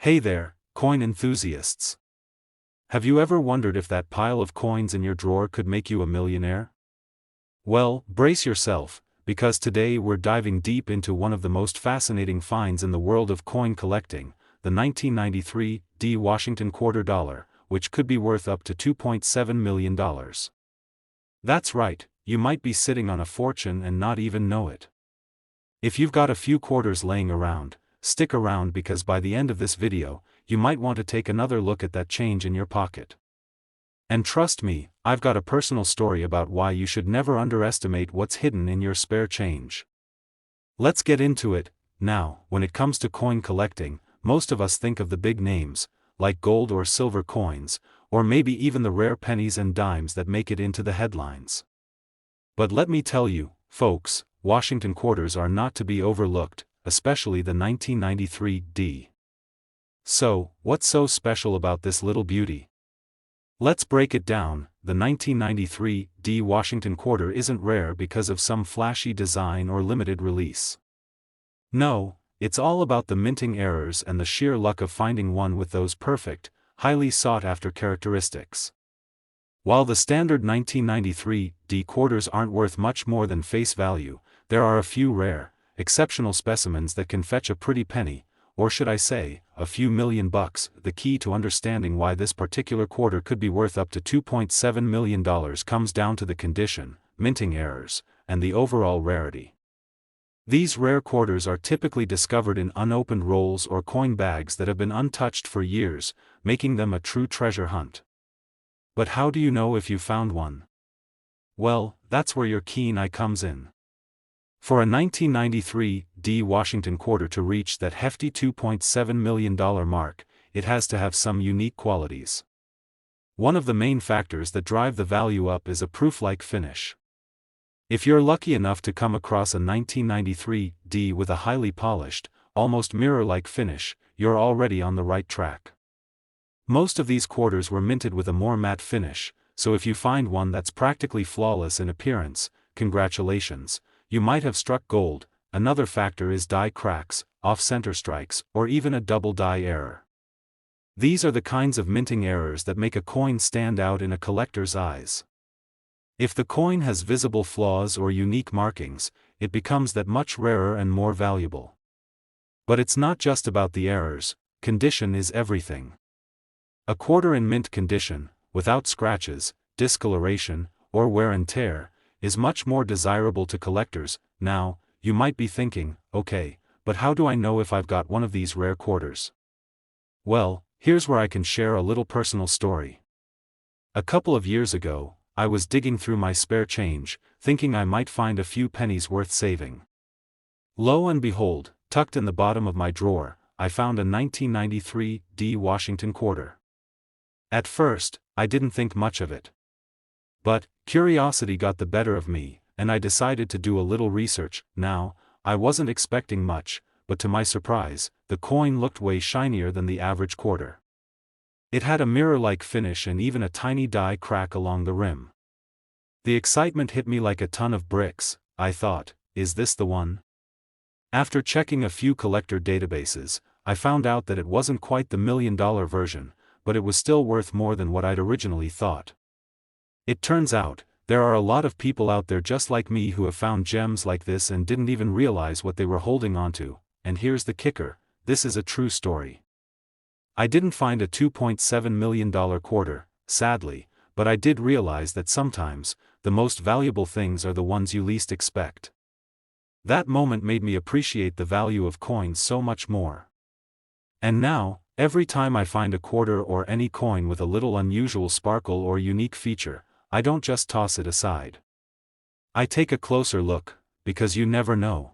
Hey there, coin enthusiasts. Have you ever wondered if that pile of coins in your drawer could make you a millionaire? Well, brace yourself, because today we're diving deep into one of the most fascinating finds in the world of coin collecting, the 1993 Washington quarter dollar, which could be worth up to $2.7 million. That's right, you might be sitting on a fortune and not even know it. If you've got a few quarters laying around, stick around because by the end of this video, you might want to take another look at that change in your pocket. And trust me, I've got a personal story about why you should never underestimate what's hidden in your spare change. Let's get into it. Now, when it comes to coin collecting, most of us think of the big names, like gold or silver coins, or maybe even the rare pennies and dimes that make it into the headlines. But let me tell you, folks, Washington quarters are not to be overlooked, especially the 1993 D. So, what's so special about this little beauty? Let's break it down. The 1993 D Washington quarter isn't rare because of some flashy design or limited release. No, it's all about the minting errors and the sheer luck of finding one with those perfect, highly sought-after characteristics. While the standard 1993 D quarters aren't worth much more than face value, there are a few rare, exceptional specimens that can fetch a pretty penny, or should I say, a few million bucks. The key to understanding why this particular quarter could be worth up to $2.7 million comes down to the condition, minting errors, and the overall rarity. These rare quarters are typically discovered in unopened rolls or coin bags that have been untouched for years, making them a true treasure hunt. But how do you know if you found one? Well, that's where your keen eye comes in. For a 1993 D Washington quarter to reach that hefty $2.7 million mark, it has to have some unique qualities. One of the main factors that drive the value up is a proof-like finish. If you're lucky enough to come across a 1993 D with a highly polished, almost mirror-like finish, you're already on the right track. Most of these quarters were minted with a more matte finish, so if you find one that's practically flawless in appearance, congratulations. You might have struck gold. Another factor is die cracks, off-center strikes, or even a double die error. These are the kinds of minting errors that make a coin stand out in a collector's eyes. If the coin has visible flaws or unique markings, it becomes that much rarer and more valuable. But it's not just about the errors, condition is everything. A quarter in mint condition, without scratches, discoloration, or wear and tear, is much more desirable to collectors. Now, you might be thinking, okay, but how do I know if I've got one of these rare quarters? Well, here's where I can share a little personal story. A couple of years ago, I was digging through my spare change, thinking I might find a few pennies worth saving. Lo and behold, tucked in the bottom of my drawer, I found a 1993 D Washington quarter. At first, I didn't think much of it. But curiosity got the better of me, and I decided to do a little research. Now, I wasn't expecting much, but to my surprise, the coin looked way shinier than the average quarter. It had a mirror-like finish and even a tiny die crack along the rim. The excitement hit me like a ton of bricks. I thought, is this the one? After checking a few collector databases, I found out that it wasn't quite the $1 million version, but it was still worth more than what I'd originally thought. It turns out, there are a lot of people out there just like me who have found gems like this and didn't even realize what they were holding onto, and here's the kicker, this is a true story. I didn't find a $2.7 million quarter, sadly, but I did realize that sometimes, the most valuable things are the ones you least expect. That moment made me appreciate the value of coins so much more. And now, every time I find a quarter or any coin with a little unusual sparkle or unique feature, I don't just toss it aside. I take a closer look, because you never know.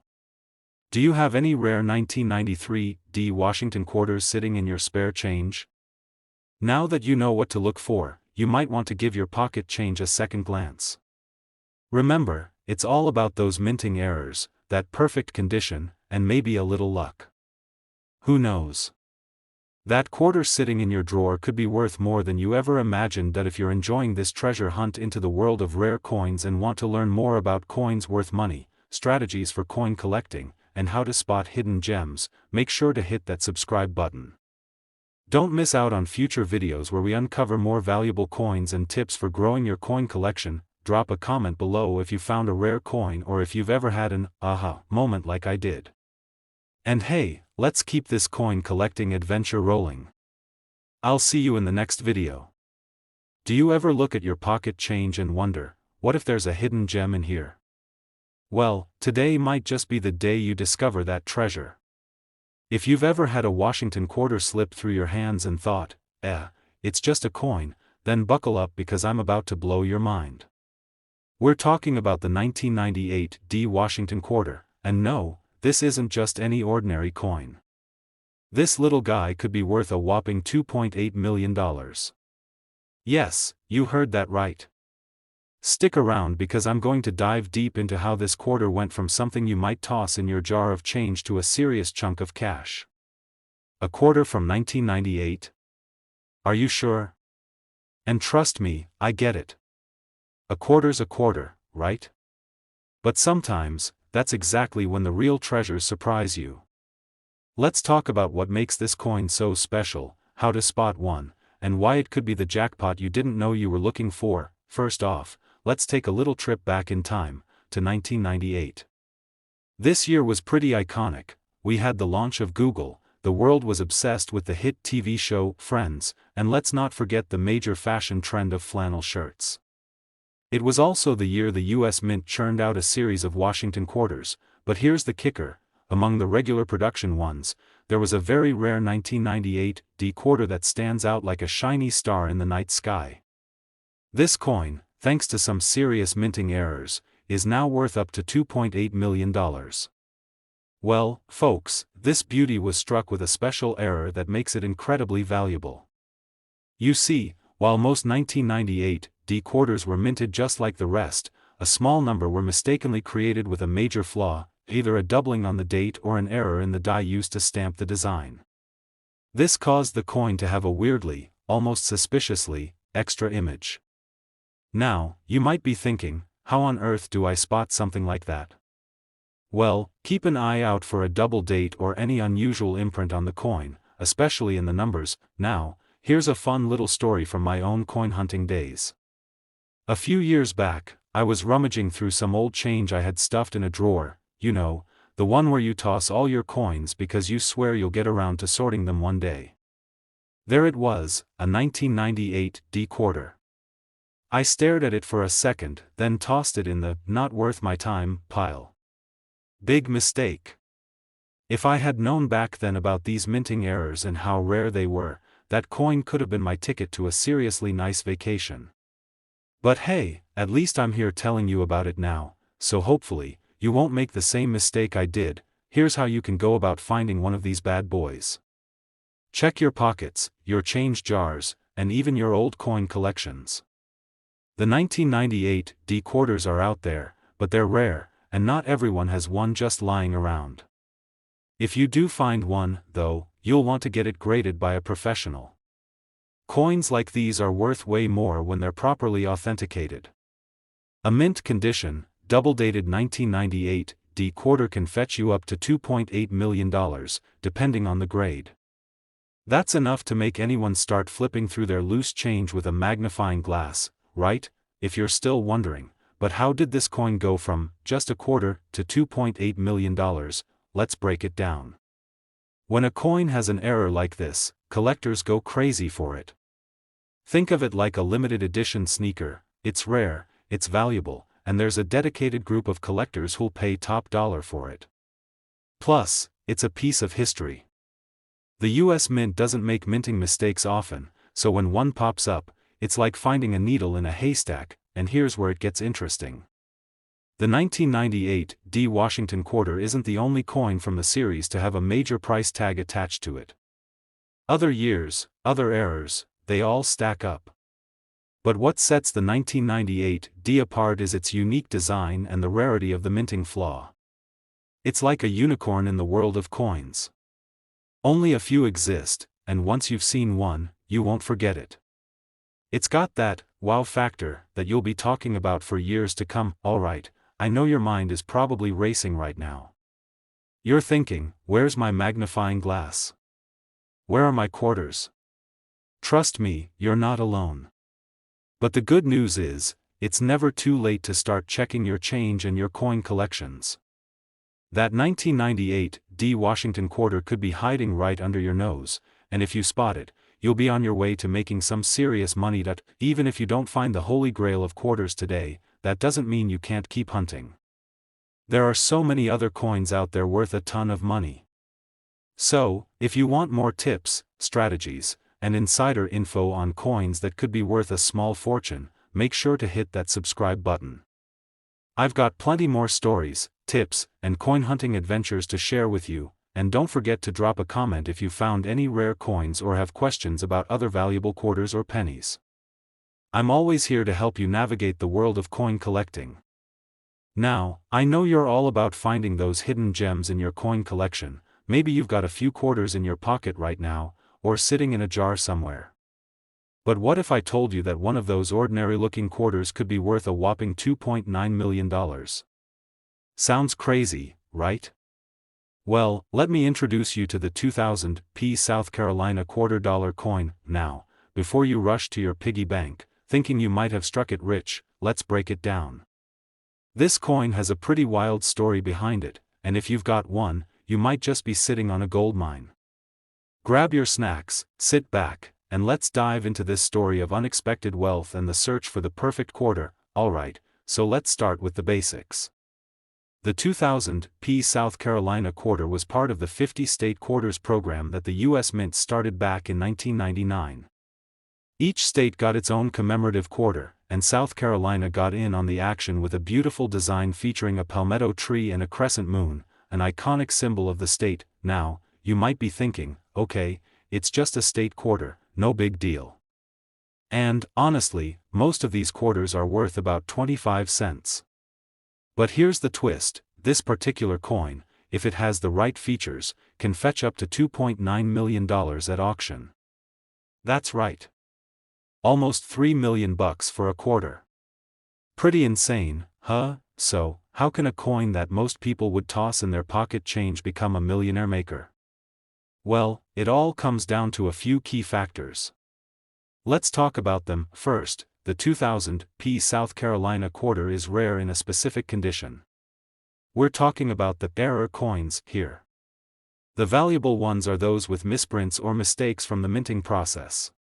Do you have any rare 1993 D Washington quarters sitting in your spare change? Now that you know what to look for, you might want to give your pocket change a second glance. Remember, it's all about those minting errors, that perfect condition, and maybe a little luck. Who knows? That quarter sitting in your drawer could be worth more than you ever imagined. That if you're enjoying this treasure hunt into the world of rare coins and want to learn more about coins worth money, strategies for coin collecting, and how to spot hidden gems, make sure to hit that subscribe button. Don't miss out on future videos where we uncover more valuable coins and tips for growing your coin collection. Drop a comment below if you found a rare coin or if you've ever had an aha moment like I did. And hey, let's keep this coin collecting adventure rolling. I'll see you in the next video. Do you ever look at your pocket change and wonder, what if there's a hidden gem in here? Well, today might just be the day you discover that treasure. If you've ever had a Washington quarter slip through your hands and thought, it's just a coin, then buckle up because I'm about to blow your mind. We're talking about the 1998 Washington quarter, and no, this isn't just any ordinary coin. This little guy could be worth a whopping $2.8 million. Yes, you heard that right. Stick around because I'm going to dive deep into how this quarter went from something you might toss in your jar of change to a serious chunk of cash. A quarter from 1998? Are you sure? And trust me, I get it. A quarter's a quarter, right? But sometimes, that's exactly when the real treasures surprise you. Let's talk about what makes this coin so special, how to spot one, and why it could be the jackpot you didn't know you were looking for. First off, let's take a little trip back in time, to 1998. This year was pretty iconic. We had the launch of Google, the world was obsessed with the hit TV show Friends, and let's not forget the major fashion trend of flannel shirts. It was also the year the US Mint churned out a series of Washington quarters, but here's the kicker, among the regular production ones, there was a very rare 1998 quarter that stands out like a shiny star in the night sky. This coin, thanks to some serious minting errors, is now worth up to $2.8 million. Well, folks, this beauty was struck with a special error that makes it incredibly valuable. You see, while most 1998 quarters were minted just like the rest, a small number were mistakenly created with a major flaw, either a doubling on the date or an error in the die used to stamp the design. This caused the coin to have a weirdly, almost suspiciously, extra image. Now, you might be thinking, how on earth do I spot something like that? Well, keep an eye out for a double date or any unusual imprint on the coin, especially in the numbers. Now, here's a fun little story from my own coin hunting days. A few years back, I was rummaging through some old change I had stuffed in a drawer, you know, the one where you toss all your coins because you swear you'll get around to sorting them one day. There it was, a 1998 quarter. I stared at it for a second, then tossed it in the not worth my time pile. Big mistake. If I had known back then about these minting errors and how rare they were, that coin could have been my ticket to a seriously nice vacation. But hey, at least I'm here telling you about it now, so hopefully, you won't make the same mistake I did. Here's how you can go about finding one of these bad boys. Check your pockets, your change jars, and even your old coin collections. The 1998 quarters are out there, but they're rare, and not everyone has one just lying around. If you do find one, though, you'll want to get it graded by a professional. Coins like these are worth way more when they're properly authenticated. A mint condition, double-dated 1998 quarter can fetch you up to $2.8 million, depending on the grade. That's enough to make anyone start flipping through their loose change with a magnifying glass, right? If you're still wondering, but how did this coin go from just a quarter to $2.8 million? Let's break it down. When a coin has an error like this, collectors go crazy for it. Think of it like a limited edition sneaker. It's rare, it's valuable, and there's a dedicated group of collectors who'll pay top dollar for it. Plus, it's a piece of history. The US Mint doesn't make minting mistakes often, so when one pops up, it's like finding a needle in a haystack, and here's where it gets interesting. The 1998 Washington quarter isn't the only coin from the series to have a major price tag attached to it. Other years, other errors, they all stack up. But what sets the 1998 apart is its unique design and the rarity of the minting flaw. It's like a unicorn in the world of coins. Only a few exist, and once you've seen one, you won't forget it. It's got that wow factor that you'll be talking about for years to come. Alright, I know your mind is probably racing right now. You're thinking, where's my magnifying glass? Where are my quarters? Trust me, you're not alone. But the good news is, it's never too late to start checking your change and your coin collections. That 1998 D Washington quarter could be hiding right under your nose, and if you spot it, you'll be on your way to making some serious money. That, even if you don't find the holy grail of quarters today, that doesn't mean you can't keep hunting. There are so many other coins out there worth a ton of money. So, if you want more tips, strategies, and insider info on coins that could be worth a small fortune, make sure to hit that subscribe button. I've got plenty more stories, tips, and coin hunting adventures to share with you, and don't forget to drop a comment if you found any rare coins or have questions about other valuable quarters or pennies. I'm always here to help you navigate the world of coin collecting. Now, I know you're all about finding those hidden gems in your coin collection. Maybe you've got a few quarters in your pocket right now, or sitting in a jar somewhere. But what if I told you that one of those ordinary-looking quarters could be worth a whopping $2.9 million? Sounds crazy, right? Well, let me introduce you to the 2000 South Carolina $quarter coin. Now, before you rush to your piggy bank, thinking you might have struck it rich, let's break it down. This coin has a pretty wild story behind it, and if you've got one, you might just be sitting on a gold mine. Grab your snacks, sit back, and let's dive into this story of unexpected wealth and the search for the perfect quarter. Alright, so let's start with the basics. The 2000 South Carolina quarter was part of the 50-state quarters program that the U.S. Mint started back in 1999. Each state got its own commemorative quarter, and South Carolina got in on the action with a beautiful design featuring a palmetto tree and a crescent moon, an iconic symbol of the state. Now, you might be thinking, okay, it's just a state quarter, no big deal. And, honestly, most of these quarters are worth about 25 cents. But here's the twist: this particular coin, if it has the right features, can fetch up to $2.9 million at auction. That's right. Almost $3 million for a quarter. Pretty insane, huh? So, how can a coin that most people would toss in their pocket change become a millionaire maker? Well, it all comes down to a few key factors. Let's talk about them. First, the 2000 South Carolina quarter is rare in a specific condition. We're talking about the error coins here. The valuable ones are those with misprints or mistakes from the minting process.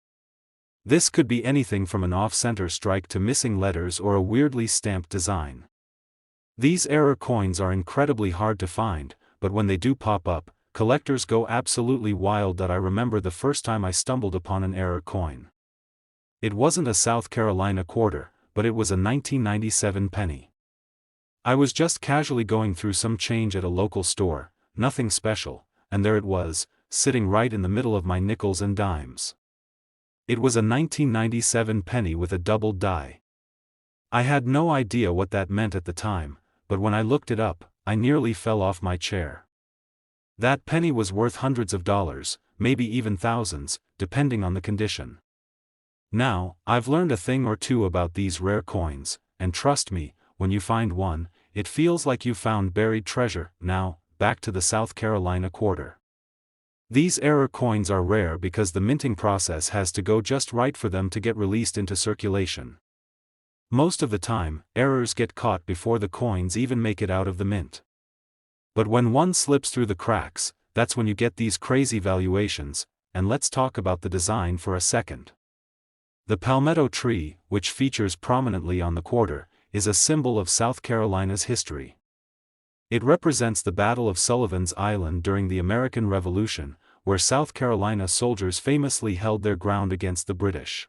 This could be anything from an off-center strike to missing letters or a weirdly stamped design. These error coins are incredibly hard to find, but when they do pop up, collectors go absolutely wild. I remember the first time I stumbled upon an error coin. It wasn't a South Carolina quarter, but it was a 1997 penny. I was just casually going through some change at a local store, nothing special, and there it was, sitting right in the middle of my nickels and dimes. It was a 1997 penny with a doubled die. I had no idea what that meant at the time, but when I looked it up, I nearly fell off my chair. That penny was worth hundreds of dollars, maybe even thousands, depending on the condition. Now, I've learned a thing or two about these rare coins, and trust me, when you find one, it feels like you found buried treasure. Now, back to the South Carolina quarter. These error coins are rare because the minting process has to go just right for them to get released into circulation. Most of the time, errors get caught before the coins even make it out of the mint. But when one slips through the cracks, that's when you get these crazy valuations, and let's talk about the design for a second. The palmetto tree, which features prominently on the quarter, is a symbol of South Carolina's history. It represents the Battle of Sullivan's Island during the American Revolution, where South Carolina soldiers famously held their ground against the British.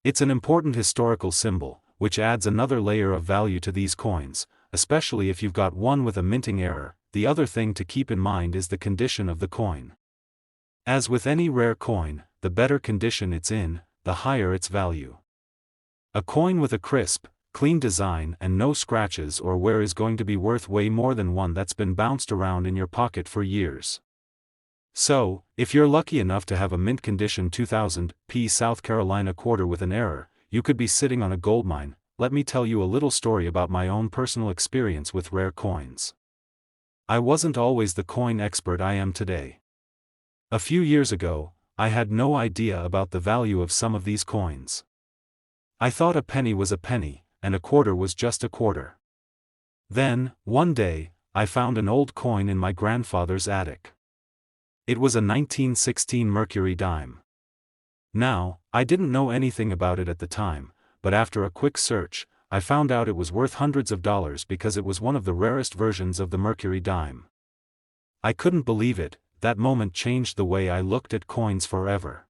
It's an important historical symbol, which adds another layer of value to these coins, especially if you've got one with a minting error. The other thing to keep in mind is the condition of the coin. As with any rare coin, the better condition it's in, the higher its value. A coin with a crisp, clean design and no scratches or wear is going to be worth way more than one that's been bounced around in your pocket for years. So, if you're lucky enough to have a mint condition 2000 South Carolina quarter with an error, you could be sitting on a goldmine. Let me tell you a little story about my own personal experience with rare coins. I wasn't always the coin expert I am today. A few years ago, I had no idea about the value of some of these coins. I thought a penny was a penny, and a quarter was just a quarter. Then, one day, I found an old coin in my grandfather's attic. It was a 1916 mercury dime. Now, I didn't know anything about it at the time, but after a quick search, I found out it was worth hundreds of dollars because it was one of the rarest versions of the mercury dime. I couldn't believe it. That moment changed the way I looked at coins forever.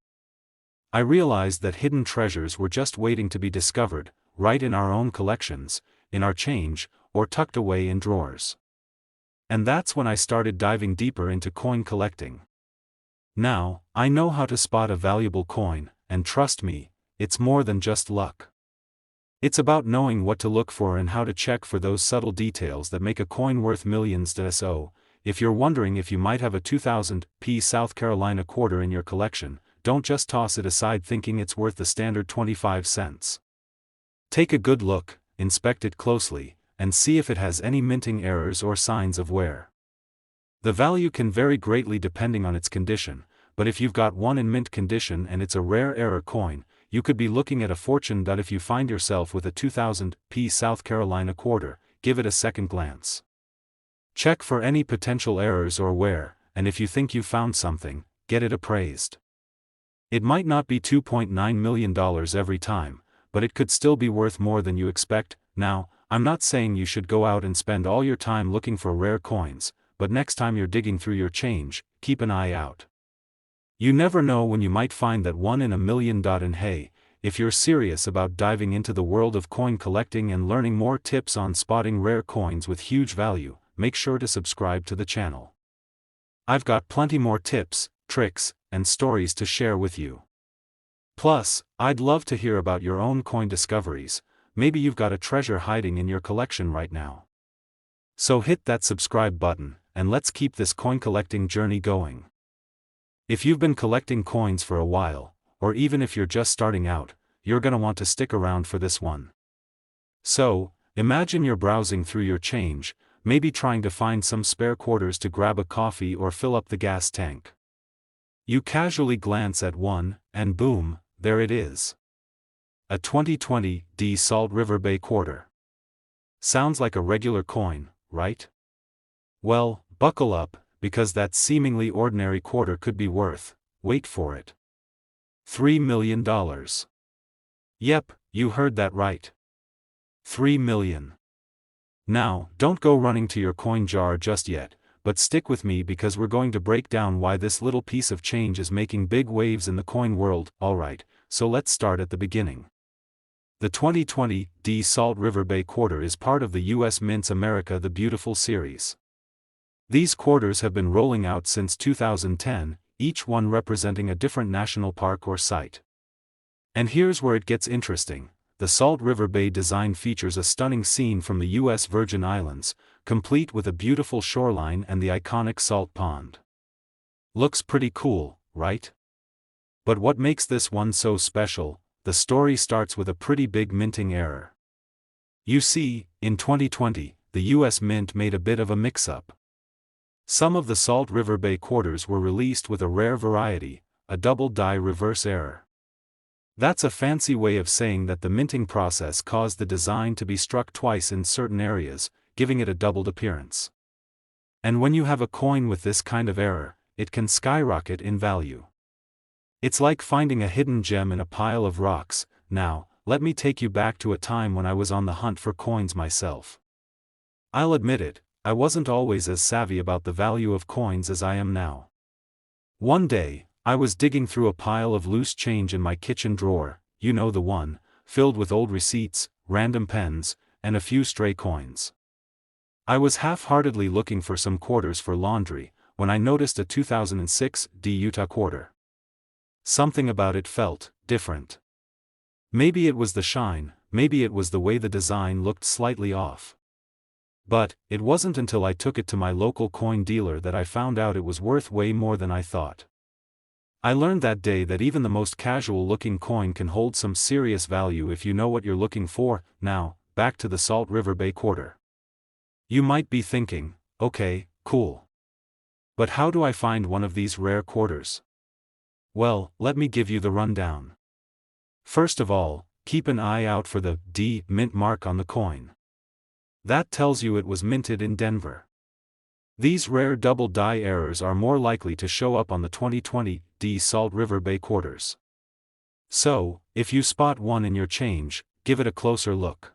I realized that hidden treasures were just waiting to be discovered, right in our own collections, in our change, or tucked away in drawers. And that's when I started diving deeper into coin collecting. Now, I know how to spot a valuable coin, and trust me, it's more than just luck. It's about knowing what to look for and how to check for those subtle details that make a coin worth millions. So, if you're wondering if you might have a 2000p South Carolina quarter in your collection, don't just toss it aside thinking it's worth the standard 25 cents. Take a good look, inspect it closely, and see if it has any minting errors or signs of wear. The value can vary greatly depending on its condition, but if you've got one in mint condition and it's a rare error coin, you could be looking at a fortune. If you find yourself with a 2000p South Carolina quarter, give it a second glance. Check for any potential errors or wear, and if you think you found something, get it appraised. It might not be $2.9 million every time, but it could still be worth more than you expect. Now, I'm not saying you should go out and spend all your time looking for rare coins, but next time you're digging through your change, keep an eye out. You never know when you might find that one in a million. And hey, if you're serious about diving into the world of coin collecting and learning more tips on spotting rare coins with huge value, make sure to subscribe to the channel. I've got plenty more tips, tricks, and stories to share with you. Plus, I'd love to hear about your own coin discoveries. Maybe you've got a treasure hiding in your collection right now. So hit that subscribe button, and let's keep this coin collecting journey going. If you've been collecting coins for a while, or even if you're just starting out, you're gonna want to stick around for this one. So, imagine you're browsing through your change, maybe trying to find some spare quarters to grab a coffee or fill up the gas tank. You casually glance at one, and boom, there it is. A 2020 D Salt River Bay quarter. Sounds like a regular coin, right? Well, buckle up, because that seemingly ordinary quarter could be worth, wait for it, $3 million. Yep, you heard that right. 3 million. Now, don't go running to your coin jar just yet, but stick with me because we're going to break down why this little piece of change is making big waves in the coin world. Alright, so let's start at the beginning. The 2020 D Salt River Bay quarter is part of the U.S. Mint's America the Beautiful series. These quarters have been rolling out since 2010, each one representing a different national park or site. And here's where it gets interesting. The Salt River Bay design features a stunning scene from the U.S. Virgin Islands, complete with a beautiful shoreline and the iconic salt pond. Looks pretty cool, right? But what makes this one so special? The story starts with a pretty big minting error. You see, in 2020, the U.S. Mint made a bit of a mix-up. Some of the Salt River Bay quarters were released with a rare variety, a double die reverse error. That's a fancy way of saying that the minting process caused the design to be struck twice in certain areas, giving it a doubled appearance. And when you have a coin with this kind of error, it can skyrocket in value. It's like finding a hidden gem in a pile of rocks. Now, let me take you back to a time when I was on the hunt for coins myself. I'll admit it, I wasn't always as savvy about the value of coins as I am now. One day, I was digging through a pile of loose change in my kitchen drawer, you know the one, filled with old receipts, random pens, and a few stray coins. I was half-heartedly looking for some quarters for laundry, when I noticed a 2006 D Utah quarter. Something about it felt different. Maybe it was the shine, maybe it was the way the design looked slightly off. But, it wasn't until I took it to my local coin dealer that I found out it was worth way more than I thought. I learned that day that even the most casual-looking coin can hold some serious value if you know what you're looking for. Now, back to the Salt River Bay quarter. You might be thinking, okay, cool. But how do I find one of these rare quarters? Well, let me give you the rundown. First of all, keep an eye out for the D mint mark on the coin. That tells you it was minted in Denver. These rare double die errors are more likely to show up on the 2020 D Salt River Bay quarters. So, if you spot one in your change, give it a closer look.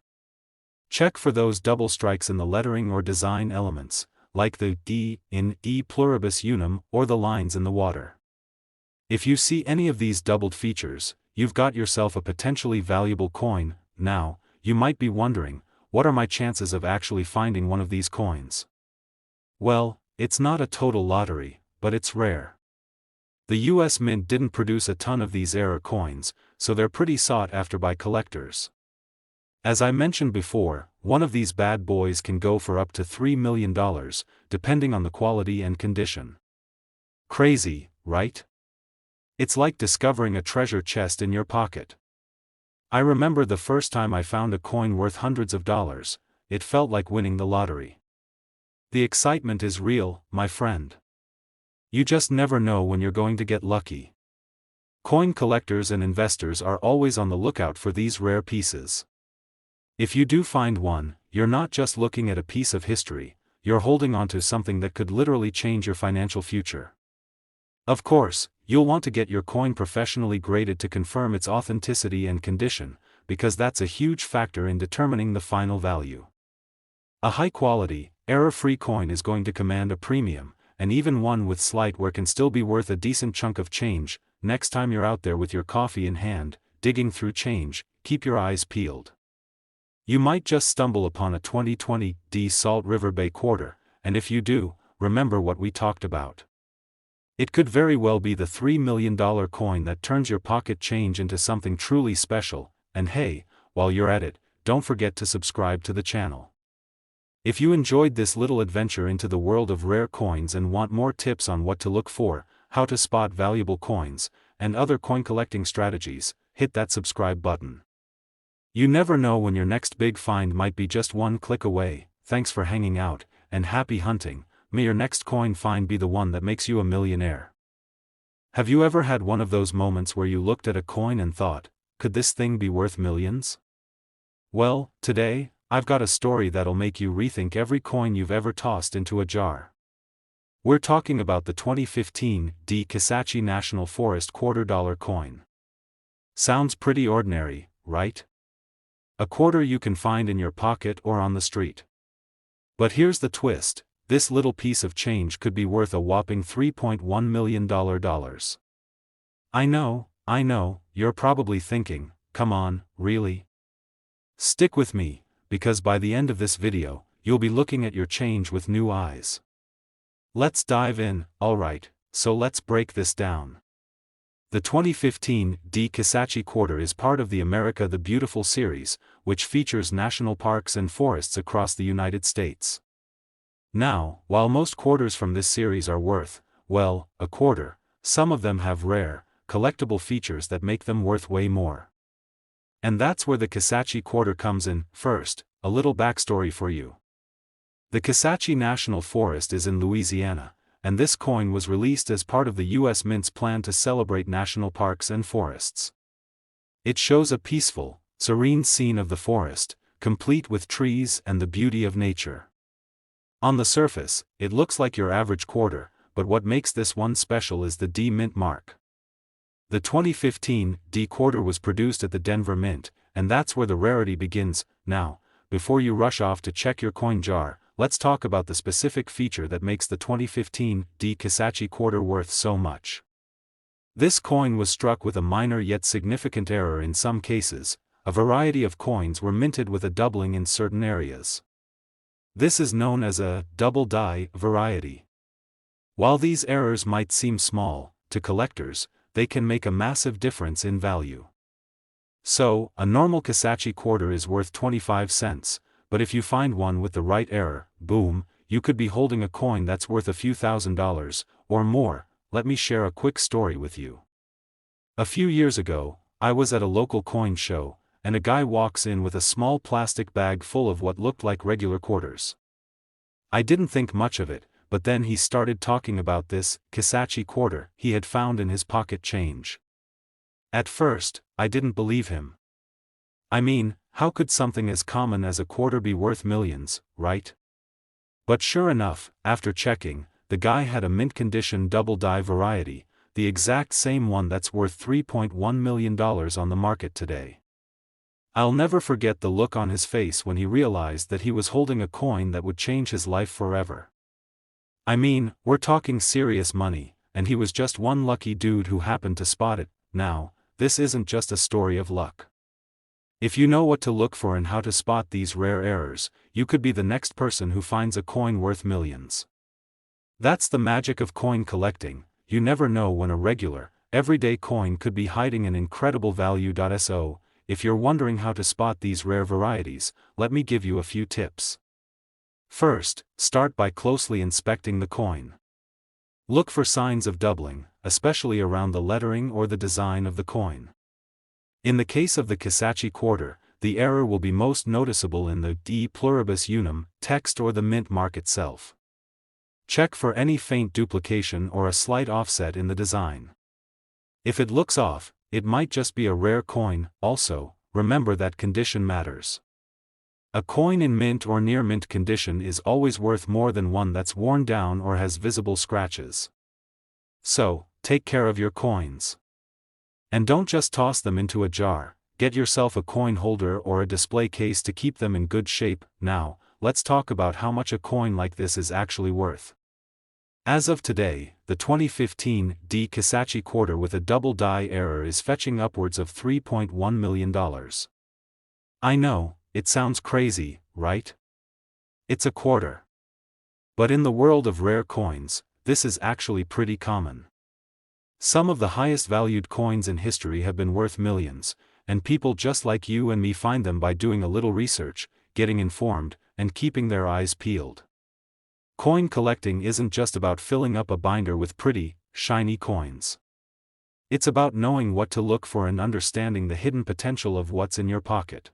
Check for those double strikes in the lettering or design elements, like the D in E pluribus unum or the lines in the water. If you see any of these doubled features, you've got yourself a potentially valuable coin. Now, you might be wondering, what are my chances of actually finding one of these coins? Well, it's not a total lottery, but it's rare. The US Mint didn't produce a ton of these error coins, so they're pretty sought after by collectors. As I mentioned before, one of these bad boys can go for up to $3 million, depending on the quality and condition. Crazy, right? It's like discovering a treasure chest in your pocket. I remember the first time I found a coin worth hundreds of dollars. It felt like winning the lottery. The excitement is real, my friend. You just never know when you're going to get lucky. Coin collectors and investors are always on the lookout for these rare pieces. If you do find one, you're not just looking at a piece of history, you're holding onto something that could literally change your financial future. Of course, you'll want to get your coin professionally graded to confirm its authenticity and condition, because that's a huge factor in determining the final value. A high-quality, error-free coin is going to command a premium, and even one with slight wear can still be worth a decent chunk of change. Next time you're out there with your coffee in hand, digging through change, keep your eyes peeled. You might just stumble upon a 2020 D Salt River Bay quarter, and if you do, remember what we talked about. It could very well be the $3 million coin that turns your pocket change into something truly special. And hey, while you're at it, don't forget to subscribe to the channel. If you enjoyed this little adventure into the world of rare coins and want more tips on what to look for, how to spot valuable coins, and other coin collecting strategies, hit that subscribe button. You never know when your next big find might be just one click away. Thanks for hanging out, and happy hunting. May your next coin find be the one that makes you a millionaire. Have you ever had one of those moments where you looked at a coin and thought, could this thing be worth millions? Well, today, I've got a story that'll make you rethink every coin you've ever tossed into a jar. We're talking about the 2015 D Kisatchie National Forest $quarter coin. Sounds pretty ordinary, right? A quarter you can find in your pocket or on the street. But here's the twist, this little piece of change could be worth a whopping $3.1 million. I know, you're probably thinking, come on, really? Stick with me, because by the end of this video, you'll be looking at your change with new eyes. Let's dive in. Alright, so let's break this down. The 2015 D Kisatchie quarter is part of the America the Beautiful series, which features national parks and forests across the United States. Now, while most quarters from this series are worth, well, a quarter, some of them have rare, collectible features that make them worth way more. And that's where the Kisatchie quarter comes in. First, a little backstory for you. The Kisatchie National Forest is in Louisiana, and this coin was released as part of the US Mint's plan to celebrate national parks and forests. It shows a peaceful, serene scene of the forest, complete with trees and the beauty of nature. On the surface, it looks like your average quarter, but what makes this one special is the D Mint mark. The 2015 D quarter was produced at the Denver Mint, and that's where the rarity begins. Now, before you rush off to check your coin jar, let's talk about the specific feature that makes the 2015 D Kisatchie quarter worth so much. This coin was struck with a minor yet significant error in some cases. A variety of coins were minted with a doubling in certain areas. This is known as a double die variety. While these errors might seem small to collectors, they can make a massive difference in value. So, a normal Kisatchie quarter is worth 25 cents, but if you find one with the right error, boom, you could be holding a coin that's worth a few $1,000s, or more. Let me share a quick story with you. A few years ago, I was at a local coin show, and a guy walks in with a small plastic bag full of what looked like regular quarters. I didn't think much of it, but then he started talking about this Kisachi quarter he had found in his pocket change. At first, I didn't believe him. I mean, how could something as common as a quarter be worth millions, right? But sure enough, after checking, the guy had a mint-condition double-die variety, the exact same one that's worth $3.1 million on the market today. I'll never forget the look on his face when he realized that he was holding a coin that would change his life forever. I mean, we're talking serious money, and he was just one lucky dude who happened to spot it. Now, this isn't just a story of luck. If you know what to look for and how to spot these rare errors, you could be the next person who finds a coin worth millions. That's the magic of coin collecting. You never know when a regular, everyday coin could be hiding an incredible value. So, if you're wondering how to spot these rare varieties, let me give you a few tips. First, start by closely inspecting the coin. Look for signs of doubling, especially around the lettering or the design of the coin. In the case of the Kisachi quarter, the error will be most noticeable in the de pluribus unum text or the mint mark itself. Check for any faint duplication or a slight offset in the design. If it looks off, it might just be a rare coin. Also, remember that condition matters. A coin in mint or near mint condition is always worth more than one that's worn down or has visible scratches. So, take care of your coins. And don't just toss them into a jar, get yourself a coin holder or a display case to keep them in good shape. Now, let's talk about how much a coin like this is actually worth. As of today, the 2015 D Kisachi quarter with a double die error is fetching upwards of $3.1 million. I know, it sounds crazy, right? It's a quarter. But in the world of rare coins, this is actually pretty common. Some of the highest valued coins in history have been worth millions, and people just like you and me find them by doing a little research, getting informed, and keeping their eyes peeled. Coin collecting isn't just about filling up a binder with pretty, shiny coins. It's about knowing what to look for and understanding the hidden potential of what's in your pocket.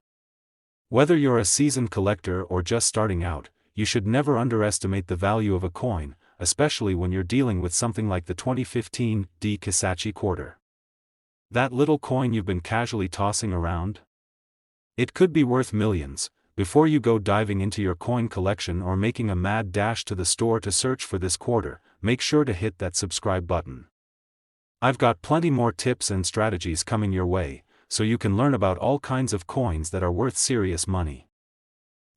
Whether you're a seasoned collector or just starting out, you should never underestimate the value of a coin, especially when you're dealing with something like the 2015 D Kisachi quarter. That little coin you've been casually tossing around? It could be worth millions. Before you go diving into your coin collection or making a mad dash to the store to search for this quarter, make sure to hit that subscribe button. I've got plenty more tips and strategies coming your way, so you can learn about all kinds of coins that are worth serious money.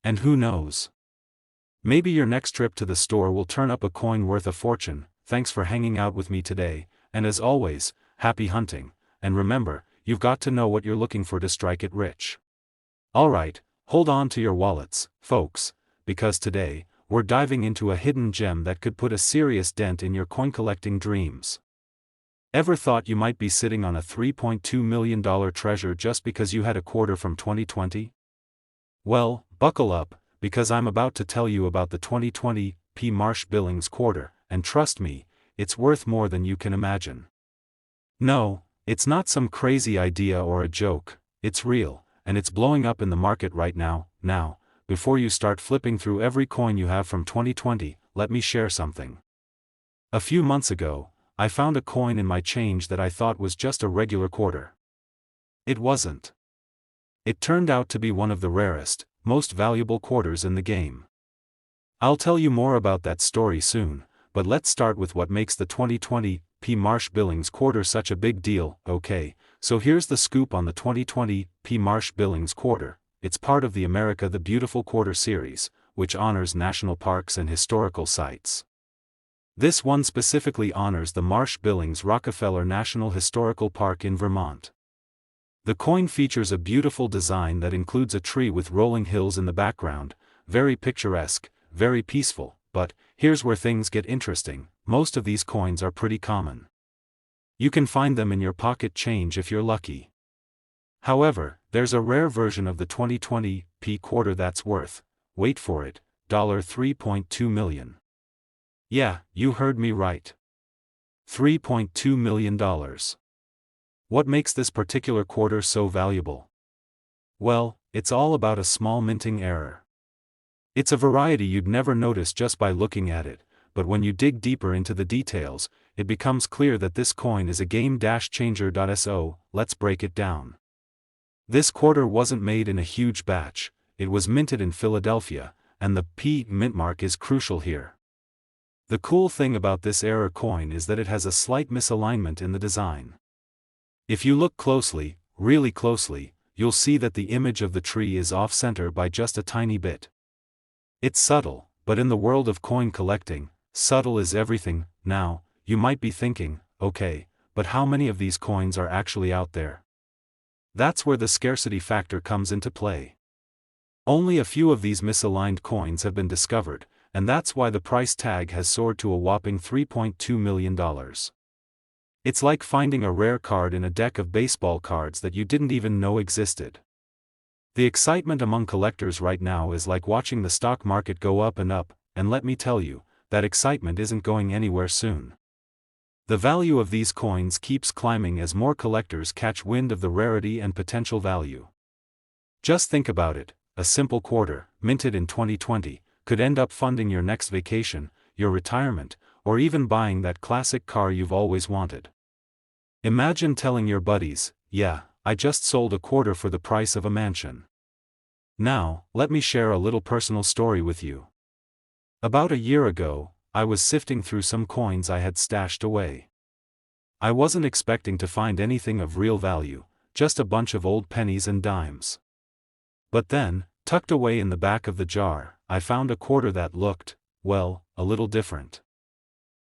And who knows? Maybe your next trip to the store will turn up a coin worth a fortune. Thanks for hanging out with me today, and as always, happy hunting, and remember, you've got to know what you're looking for to strike it rich. Alright, hold on to your wallets, folks, because today, we're diving into a hidden gem that could put a serious dent in your coin collecting dreams. Ever thought you might be sitting on a $3.2 million treasure just because you had a quarter from 2020? Well, buckle up, because I'm about to tell you about the 2020 P. Marsh-Billings quarter, and trust me, it's worth more than you can imagine. No, it's not some crazy idea or a joke, it's real, and it's blowing up in the market right now. Now, before you start flipping through every coin you have from 2020, let me share something. A few months ago, I found a coin in my change that I thought was just a regular quarter. It wasn't. It turned out to be one of the rarest, most valuable quarters in the game. I'll tell you more about that story soon, but let's start with what makes the 2020 P. Marsh-Billings quarter such a big deal. Okay, so here's the scoop on the 2020 P. Marsh-Billings quarter. It's part of the America the Beautiful Quarter series, which honors national parks and historical sites. This one specifically honors the Marsh-Billings Rockefeller National Historical Park in Vermont. The coin features a beautiful design that includes a tree with rolling hills in the background, very picturesque, very peaceful, but here's where things get interesting. Most of these coins are pretty common. You can find them in your pocket change if you're lucky. However, there's a rare version of the 2020 P quarter that's worth, wait for it, $3.2 million. Yeah, you heard me right. $3.2 million. What makes this particular quarter so valuable? Well, it's all about a small minting error. It's a variety you'd never notice just by looking at it, but when you dig deeper into the details, it becomes clear that this coin is a game-changer. So, let's break it down. This quarter wasn't made in a huge batch, it was minted in Philadelphia, and the P mint mark is crucial here. The cool thing about this era coin is that it has a slight misalignment in the design. If you look closely, really closely, you'll see that the image of the tree is off-center by just a tiny bit. It's subtle, but in the world of coin collecting, subtle is everything. Now, you might be thinking, okay, but how many of these coins are actually out there? That's where the scarcity factor comes into play. Only a few of these misaligned coins have been discovered, and that's why the price tag has soared to a whopping $3.2 million. It's like finding a rare card in a deck of baseball cards that you didn't even know existed. The excitement among collectors right now is like watching the stock market go up, and let me tell you, that excitement isn't going anywhere soon. The value of these coins keeps climbing as more collectors catch wind of the rarity and potential value. Just think about it, a simple quarter, minted in 2020, could end up funding your next vacation, your retirement, or even buying that classic car you've always wanted. Imagine telling your buddies, yeah, I just sold a quarter for the price of a mansion. Now, let me share a little personal story with you. About a year ago, I was sifting through some coins I had stashed away. I wasn't expecting to find anything of real value, just a bunch of old pennies and dimes. But then, tucked away in the back of the jar, I found a quarter that looked, well, a little different.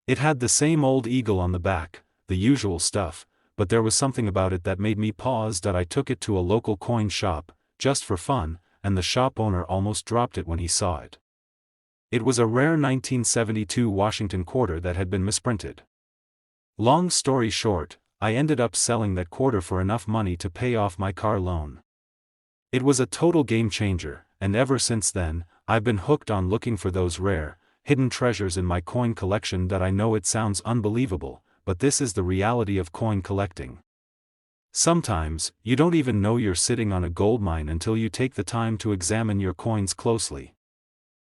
It had the same old eagle on the back, the usual stuff, but there was something about it that made me pause. I took it to a local coin shop, just for fun, and the shop owner almost dropped it when he saw it. It was a rare 1972 Washington quarter that had been misprinted. Long story short, I ended up selling that quarter for enough money to pay off my car loan. It was a total game changer, and ever since then, I've been hooked on looking for those rare, hidden treasures in my coin collection. I know it sounds unbelievable, but this is the reality of coin collecting. Sometimes, you don't even know you're sitting on a goldmine until you take the time to examine your coins closely.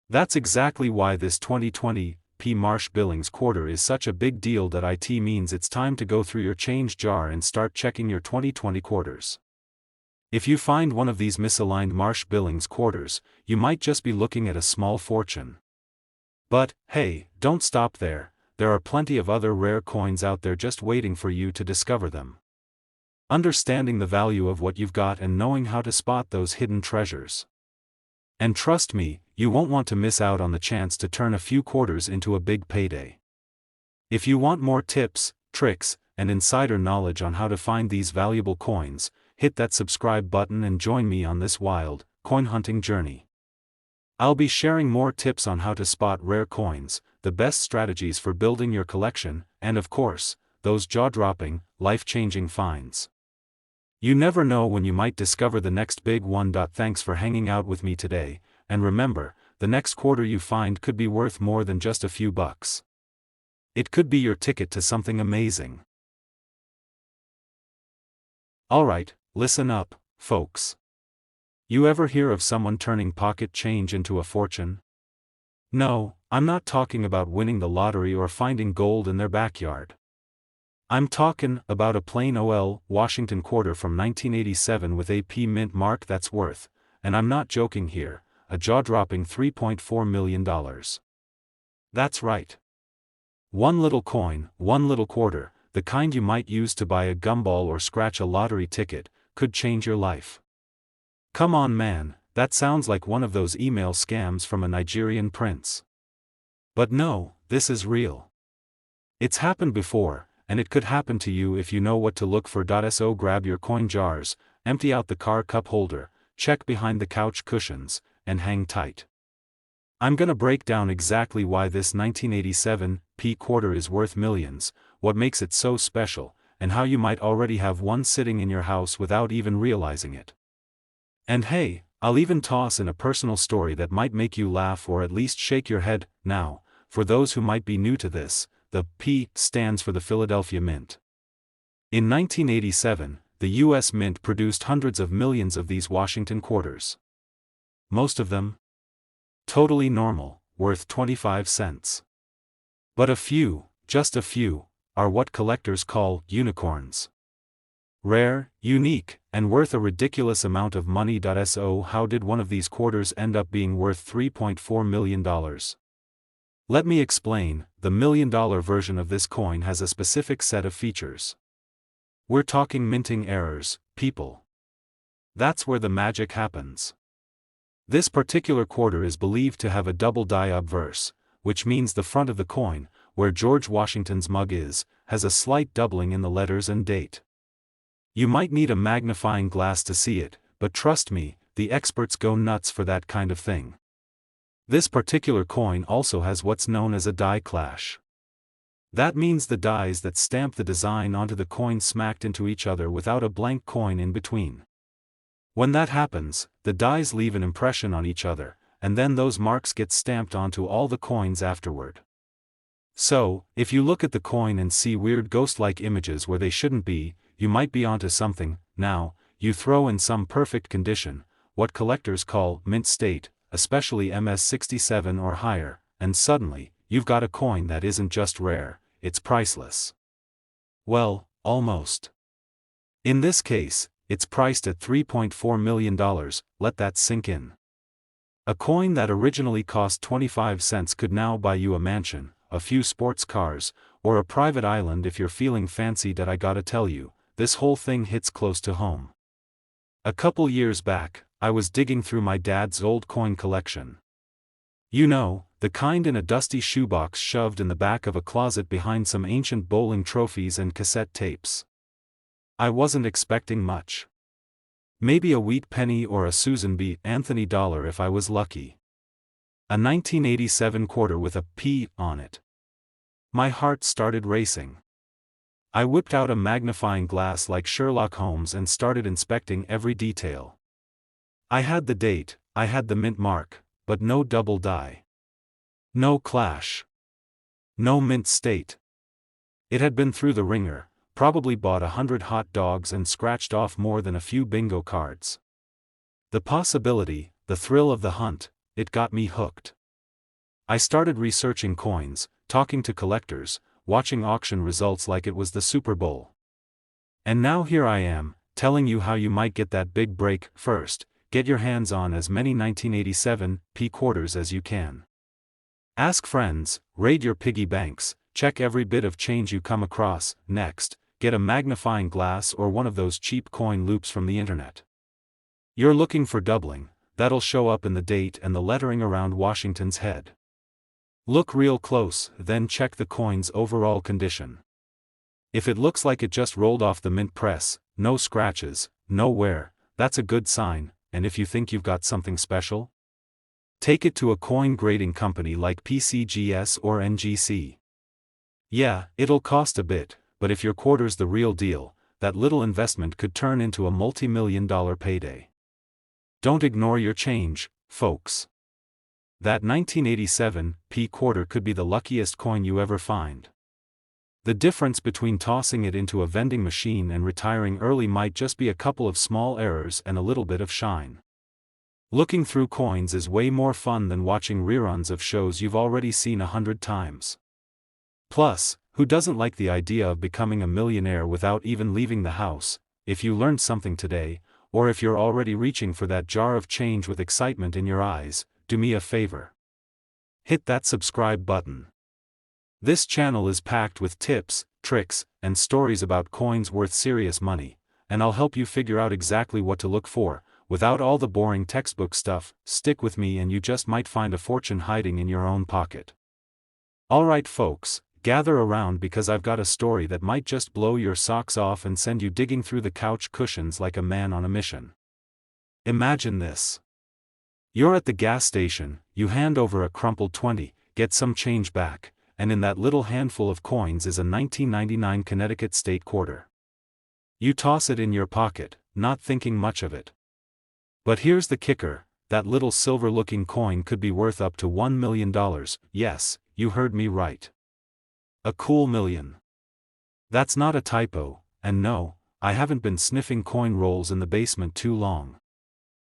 That's exactly why this 2020 P. Marsh Billings quarter is such a big deal. It means it's time to go through your change jar and start checking your 2020 quarters. If you find one of these misaligned Marsh Billings quarters, you might just be looking at a small fortune. But, hey, don't stop there, there are plenty of other rare coins out there just waiting for you to discover them. Understanding the value of what you've got and knowing how to spot those hidden treasures. And trust me, you won't want to miss out on the chance to turn a few quarters into a big payday. If you want more tips, tricks, and insider knowledge on how to find these valuable coins, hit that subscribe button and join me on this wild, coin hunting journey. I'll be sharing more tips on how to spot rare coins, the best strategies for building your collection, and of course, those jaw-dropping, life-changing finds. You never know when you might discover the next big one. Thanks for hanging out with me today, and remember, the next quarter you find could be worth more than just a few bucks. It could be your ticket to something amazing. Alright, listen up, folks. You ever hear of someone turning pocket change into a fortune? No, I'm not talking about winning the lottery or finding gold in their backyard. I'm talking about a plain old Washington quarter from 1987 with a P mint mark that's worth, and I'm not joking here, a jaw-dropping $3.4 million. That's right. One little coin, one little quarter, the kind you might use to buy a gumball or scratch a lottery ticket, could change your life. Come on man, that sounds like one of those email scams from a Nigerian prince. But no, this is real. It's happened before, and it could happen to you if you know what to look for. So grab your coin jars, empty out the car cup holder, check behind the couch cushions, and hang tight. I'm gonna break down exactly why this 1987 P quarter is worth millions, what makes it so special, and how you might already have one sitting in your house without even realizing it. And hey, I'll even toss in a personal story that might make you laugh or at least shake your head. Now, for those who might be new to this, the P stands for the Philadelphia Mint. In 1987, the U.S. Mint produced hundreds of millions of these Washington quarters. Most of them totally normal, worth 25 cents. But a few, just a few, are what collectors call unicorns. Rare, unique, and worth a ridiculous amount of money. So how did one of these quarters end up being worth $3.4 million? Let me explain. The $1 million version of this coin has a specific set of features. We're talking minting errors, people. That's where the magic happens. This particular quarter is believed to have a double die obverse, which means the front of the coin, where George Washington's mug is, has a slight doubling in the letters and date. You might need a magnifying glass to see it, but trust me, the experts go nuts for that kind of thing. This particular coin also has what's known as a die clash. That means the dies that stamp the design onto the coin smacked into each other without a blank coin in between. When that happens, the dies leave an impression on each other, and then those marks get stamped onto all the coins afterward. So, if you look at the coin and see weird ghost-like images where they shouldn't be, you might be onto something. Now, you throw in some perfect condition, what collectors call mint state, especially MS67 or higher, and suddenly, you've got a coin that isn't just rare, it's priceless. Well, almost. In this case, it's priced at $3.4 million, let that sink in. A coin that originally cost 25 cents could now buy you a mansion, a few sports cars, or a private island if you're feeling fancy. I gotta tell you, this whole thing hits close to home. A couple years back, I was digging through my dad's old coin collection. You know, the kind in a dusty shoebox shoved in the back of a closet behind some ancient bowling trophies and cassette tapes. I wasn't expecting much. Maybe a wheat penny or a Susan B. Anthony dollar if I was lucky. A 1987 quarter with a P on it. My heart started racing. I whipped out a magnifying glass like Sherlock Holmes and started inspecting every detail. I had the date, I had the mint mark, but no double die. No clash. No mint state. It had been through the ringer, probably bought 100 hot dogs and scratched off more than a few bingo cards. The possibility, the thrill of the hunt, it got me hooked. I started researching coins, talking to collectors, watching auction results like it was the Super Bowl. And now here I am, telling you how you might get that big break. First, get your hands on as many 1987 P quarters as you can. Ask friends, raid your piggy banks, check every bit of change you come across. Next, get a magnifying glass or one of those cheap coin loupes from the internet. You're looking for doubling, that'll show up in the date and the lettering around Washington's head. Look real close, then check the coin's overall condition. If it looks like it just rolled off the mint press, no scratches, no wear, that's a good sign. And if you think you've got something special, take it to a coin grading company like PCGS or NGC. Yeah, it'll cost a bit, but if your quarter's the real deal, that little investment could turn into a multi-million-dollar payday. Don't ignore your change, folks. That 1987 P quarter could be the luckiest coin you ever find. The difference between tossing it into a vending machine and retiring early might just be a couple of small errors and a little bit of shine. Looking through coins is way more fun than watching reruns of shows you've already seen 100 times. Plus, who doesn't like the idea of becoming a millionaire without even leaving the house? If you learned something today, or if you're already reaching for that jar of change with excitement in your eyes, do me a favor. Hit that subscribe button. This channel is packed with tips, tricks, and stories about coins worth serious money, and I'll help you figure out exactly what to look for, without all the boring textbook stuff. Stick with me and you just might find a fortune hiding in your own pocket. Alright folks, gather around because I've got a story that might just blow your socks off and send you digging through the couch cushions like a man on a mission. Imagine this. You're at the gas station, you hand over a crumpled 20, get some change back, and in that little handful of coins is a 1999 Connecticut state quarter. You toss it in your pocket, not thinking much of it. But here's the kicker, that little silver-looking coin could be worth up to $1 million, yes, you heard me right. A cool million. That's not a typo, and no, I haven't been sniffing coin rolls in the basement too long.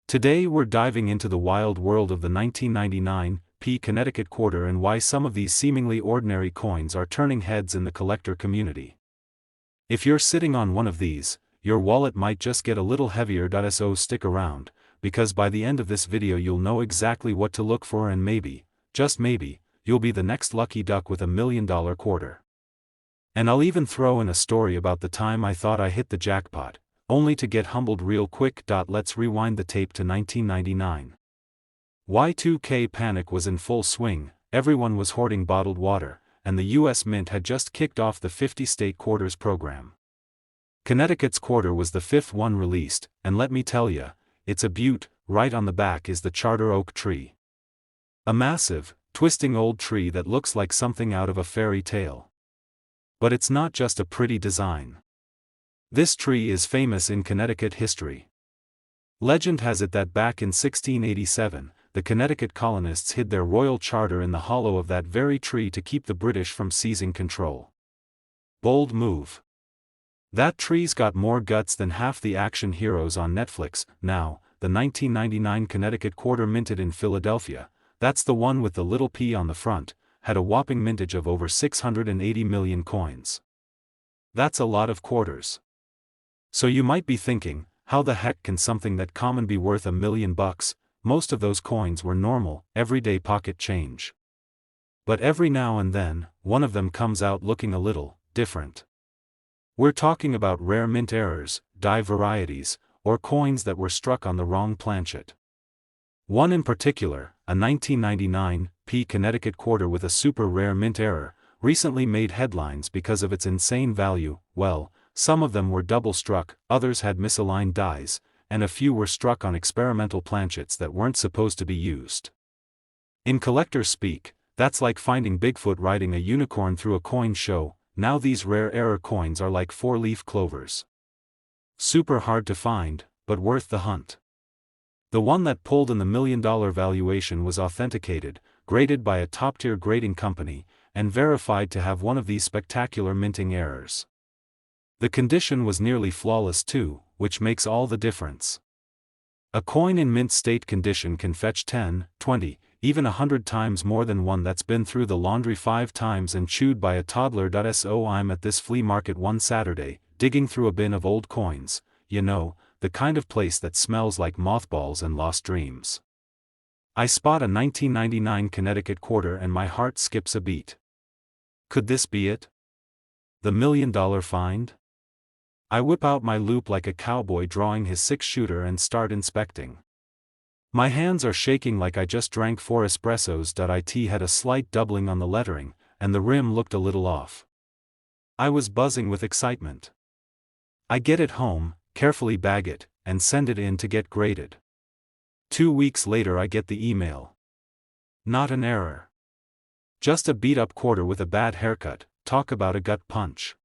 Today we're diving into the wild world of the 1999 p Connecticut quarter and why some of these seemingly ordinary coins are turning heads in the collector community. If you're sitting on one of these, your wallet might just get a little heavier. So stick around, because by the end of this video you'll know exactly what to look for and maybe, just maybe, you'll be the next lucky duck with $1 million quarter. And I'll even throw in a story about the time I thought I hit the jackpot, only to get humbled real quick. Let's rewind the tape to 1999. Y2K panic was in full swing, everyone was hoarding bottled water, and the US Mint had just kicked off the 50-state quarters program. Connecticut's quarter was the fifth one released, and let me tell ya, it's a beaut. Right on the back is the charter oak tree. A massive, twisting old tree that looks like something out of a fairy tale. But it's not just a pretty design. This tree is famous in Connecticut history. Legend has it that back in 1687, the Connecticut colonists hid their royal charter in the hollow of that very tree to keep the British from seizing control. Bold move. That tree's got more guts than half the action heroes on Netflix. Now, the 1999 Connecticut quarter minted in Philadelphia, that's the one with the little P on the front, had a whopping mintage of over 680 million coins. That's a lot of quarters. So you might be thinking, how the heck can something that common be worth $1 million? Most of those coins were normal, everyday pocket change. But every now and then, one of them comes out looking a little different. We're talking about rare mint errors, die varieties, or coins that were struck on the wrong planchet. One in particular, a 1999 p Connecticut quarter with a super rare mint error, recently made headlines because of its insane value. Well, some of them were double struck, others had misaligned dies, and a few were struck on experimental planchets that weren't supposed to be used. In collector speak, that's like finding Bigfoot riding a unicorn through a coin show. Now these rare error coins are like 4-leaf clovers. Super hard to find, but worth the hunt. The one that pulled in the $1 million valuation was authenticated, graded by a top-tier grading company, and verified to have one of these spectacular minting errors. The condition was nearly flawless too, which makes all the difference. A coin in mint state condition can fetch 10, 20, even 100 times more than one that's been through the laundry 5 times and chewed by a toddler. So I'm at this flea market one Saturday, digging through a bin of old coins, you know, the kind of place that smells like mothballs and lost dreams. I spot a 1999 Connecticut quarter and my heart skips a beat. Could this be it? The $1 million find? I whip out my loop like a cowboy drawing his 6-shooter and start inspecting. My hands are shaking like I just drank 4 espressos. It had a slight doubling on the lettering, and the rim looked a little off. I was buzzing with excitement. I get it home, carefully bag it, and send it in to get graded. 2 weeks later I get the email. Not an error. Just a beat-up quarter with a bad haircut. Talk about a gut punch.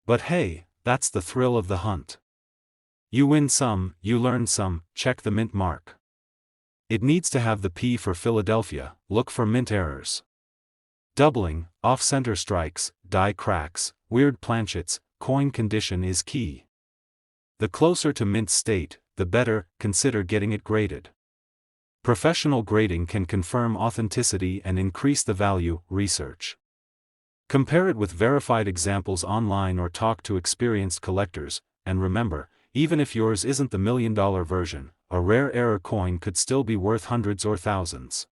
But hey, that's the thrill of the hunt. You win some, you learn some. Check the mint mark. It needs to have the P for Philadelphia. Look for mint errors. Doubling, off-center strikes, die cracks, weird planchets. Coin condition is key. The closer to mint state, the better. Consider getting it graded. Professional grading can confirm authenticity and increase the value. Research. Compare it with verified examples online or talk to experienced collectors, and remember, even if yours isn't the $1 million version, a rare error coin could still be worth hundreds or thousands.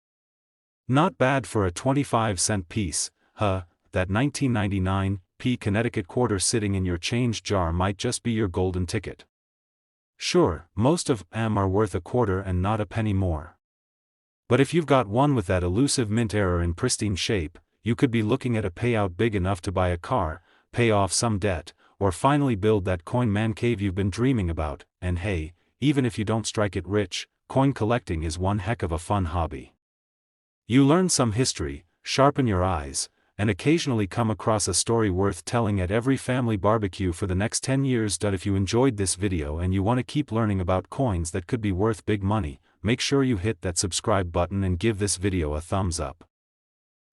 Not bad for a 25-cent piece, huh? That 1999 p Connecticut quarter sitting in your change jar might just be your golden ticket. Sure, most of them are worth a quarter and not a penny more. But if you've got one with that elusive mint error in pristine shape, you could be looking at a payout big enough to buy a car, pay off some debt, or finally build that coin man cave you've been dreaming about. And hey, even if you don't strike it rich, coin collecting is one heck of a fun hobby. You learn some history, sharpen your eyes, and occasionally come across a story worth telling at every family barbecue for the next 10 years. If you enjoyed this video and you want to keep learning about coins that could be worth big money, make sure you hit that subscribe button and give this video a thumbs up.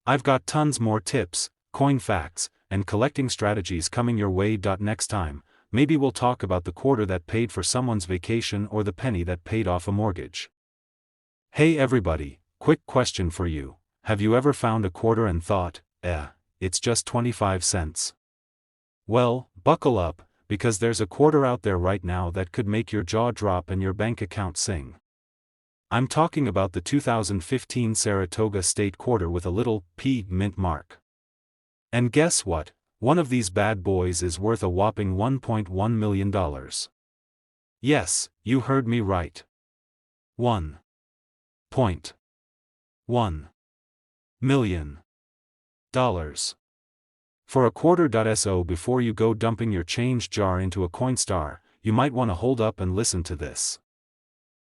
I've got tons more tips, coin facts, and collecting strategies coming your way. Next time, maybe we'll talk about the quarter that paid for someone's vacation or the penny that paid off a mortgage. Hey everybody, quick question for you. Have you ever found a quarter and thought, it's just 25 cents? Well, buckle up, because there's a quarter out there right now that could make your jaw drop and your bank account sing. I'm talking about the 2015 Saratoga State quarter with a little P mint mark. And guess what? One of these bad boys is worth a whopping $1.1 million. Yes, you heard me right. $1.1 million. For a quarter. Before you go dumping your change jar into a Coinstar, you might want to hold up and listen to this.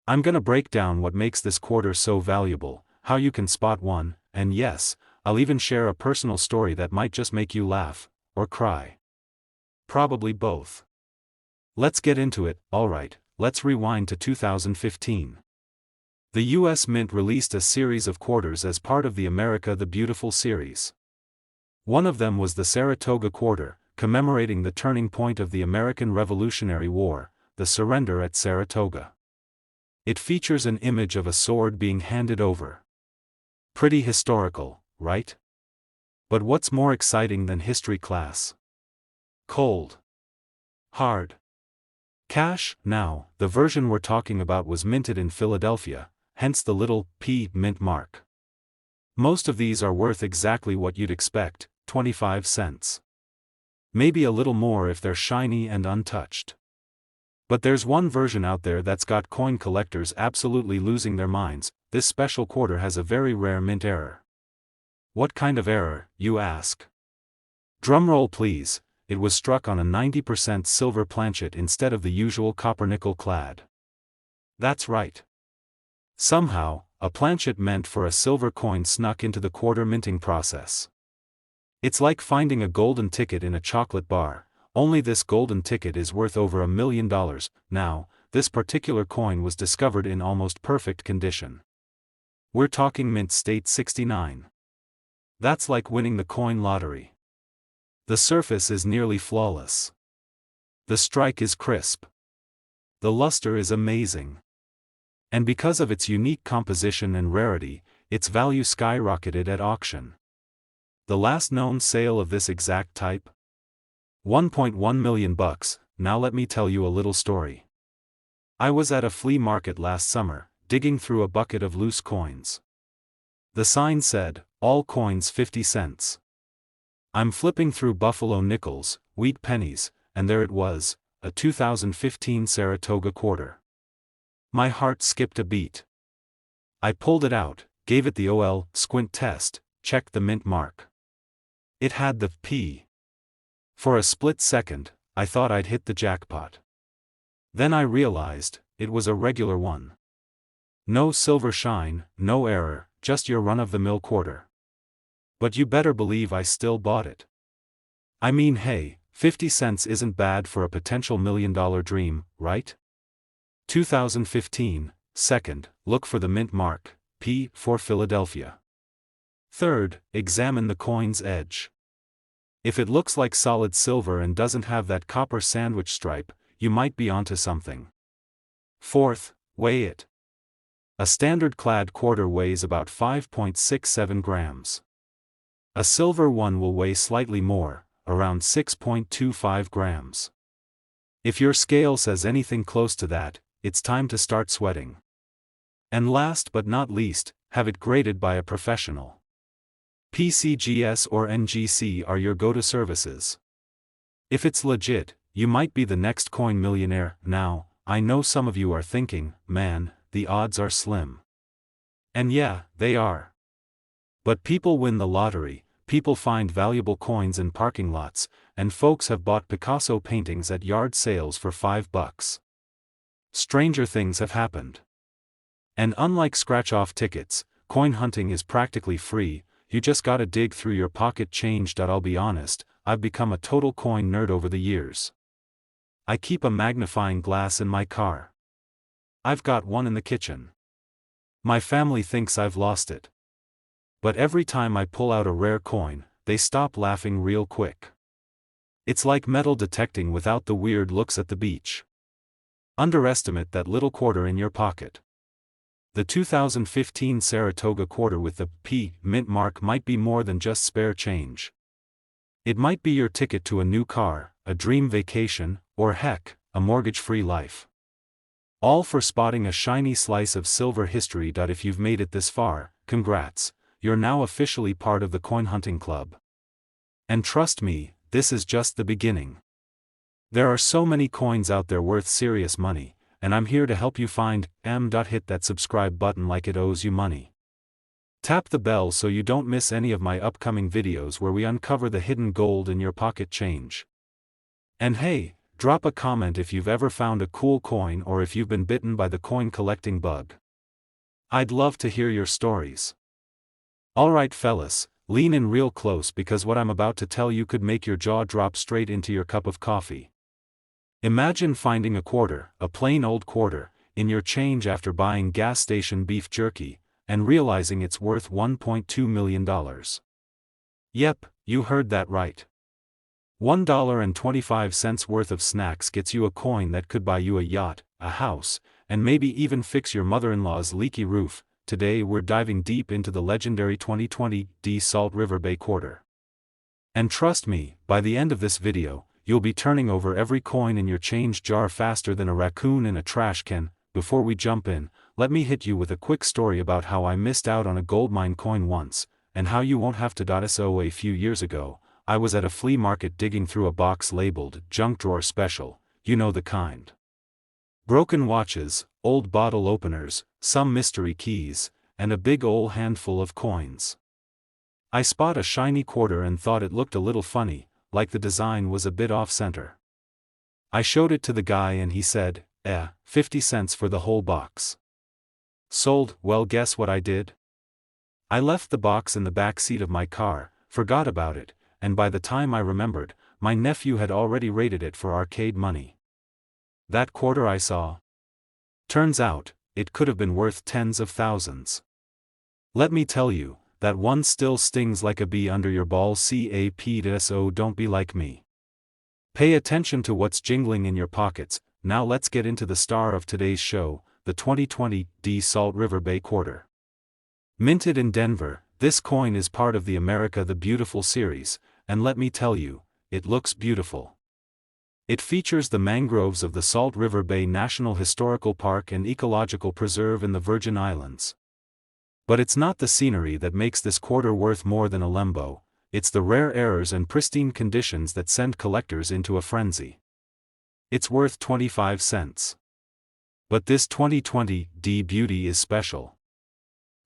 I'm gonna break down what makes this quarter so valuable, how you can spot one, and yes, I'll even share a personal story that might just make you laugh, or cry. Probably both. Let's get into it. Alright, let's rewind to 2015. The US Mint released a series of quarters as part of the America the Beautiful series. One of them was the Saratoga quarter, commemorating the turning point of the American Revolutionary War, the surrender at Saratoga. It features an image of a sword being handed over. Pretty historical, right? But what's more exciting than history class? Cold, hard cash. Now, the version we're talking about was minted in Philadelphia, hence the little P mint mark. Most of these are worth exactly what you'd expect, 25 cents. Maybe a little more if they're shiny and untouched. But there's one version out there that's got coin collectors absolutely losing their minds. This special quarter has a very rare mint error. What kind of error, you ask? Drumroll please. It was struck on a 90% silver planchet instead of the usual copper-nickel clad. That's right. Somehow, a planchet meant for a silver coin snuck into the quarter minting process. It's like finding a golden ticket in a chocolate bar, only this golden ticket is worth over $1 million. Now, this particular coin was discovered in almost perfect condition. We're talking mint state 69. That's like winning the coin lottery. The surface is nearly flawless. The strike is crisp. The luster is amazing. And because of its unique composition and rarity, its value skyrocketed at auction. The last known sale of this exact type? $1.1 million. Now let me tell you a little story. I was at a flea market last summer, digging through a bucket of loose coins. The sign said, all coins 50 cents. I'm flipping through buffalo nickels, wheat pennies, and there it was, a 2015 Saratoga quarter. My heart skipped a beat. I pulled it out, gave it the squint test, checked the mint mark. It had the P. For a split second, I thought I'd hit the jackpot. Then I realized, it was a regular one. No silver shine, no error, just your run-of-the-mill quarter. But you better believe I still bought it. I mean, hey, 50 cents isn't bad for a potential $1 million dream, right? 2015. Second, look for the mint mark, P for Philadelphia. Third, examine the coin's edge. If it looks like solid silver and doesn't have that copper sandwich stripe, you might be onto something. Fourth, weigh it. A standard clad quarter weighs about 5.67 grams. A silver one will weigh slightly more, around 6.25 grams. If your scale says anything close to that, it's time to start sweating. And last but not least, have it graded by a professional. PCGS or NGC are your go-to services. If it's legit, you might be the next coin millionaire. Now, I know some of you are thinking, man, the odds are slim. And yeah, they are. But people win the lottery. People find valuable coins in parking lots, and folks have bought Picasso paintings at yard sales for $5. Stranger things have happened. And unlike scratch-off tickets, coin hunting is practically free. You just gotta dig through your pocket change. I'll be honest, I've become a total coin nerd over the years. I keep a magnifying glass in my car. I've got one in the kitchen. My family thinks I've lost it. But every time I pull out a rare coin, they stop laughing real quick. It's like metal detecting without the weird looks at the beach. Underestimate that little quarter in your pocket. The 2015 Saratoga quarter with the P mint mark might be more than just spare change. It might be your ticket to a new car, a dream vacation, or heck, a mortgage-free life. All for spotting a shiny slice of silver history. If you've made it this far, congrats, you're now officially part of the coin hunting club. And trust me, this is just the beginning. There are so many coins out there worth serious money, and I'm here to help you find them. Hit that subscribe button like it owes you money. Tap the bell so you don't miss any of my upcoming videos where we uncover the hidden gold in your pocket change. And hey, drop a comment if you've ever found a cool coin or if you've been bitten by the coin collecting bug. I'd love to hear your stories. Alright fellas, lean in real close because what I'm about to tell you could make your jaw drop straight into your cup of coffee. Imagine finding a quarter, a plain old quarter, in your change after buying gas station beef jerky, and realizing it's worth $1.2 million. Yep, you heard that right. $1.25 worth of snacks gets you a coin that could buy you a yacht, a house, and maybe even fix your mother-in-law's leaky roof. Today we're diving deep into the legendary 2020 Salt River Bay quarter. And trust me, by the end of this video, you'll be turning over every coin in your change jar faster than a raccoon in a trash can. Before we jump in, let me hit you with a quick story about how I missed out on a goldmine coin once, and how you won't have to. So a few years ago, I was at a flea market digging through a box labeled junk drawer special, you know the kind. Broken watches, old bottle openers, some mystery keys, and a big ol' handful of coins. I spot a shiny quarter and thought it looked a little funny, like the design was a bit off-center. I showed it to the guy and he said, 50 cents for the whole box. Sold. Well, guess what I did? I left the box in the back seat of my car, forgot about it, and by the time I remembered, my nephew had already rated it for arcade money. That quarter I saw? Turns out, it could have been worth tens of thousands. Let me tell you, that one still stings like a bee under your balls. So don't be like me. Pay attention to what's jingling in your pockets. Now let's get into the star of today's show, the 2020 Salt River Bay quarter. Minted in Denver, this coin is part of the America the Beautiful series, and let me tell you, it looks beautiful. It features the mangroves of the Salt River Bay National Historical Park and Ecological Preserve in the Virgin Islands. But it's not the scenery that makes this quarter worth more than a lembo, it's the rare errors and pristine conditions that send collectors into a frenzy. It's worth 25 cents. But this 2020 beauty is special.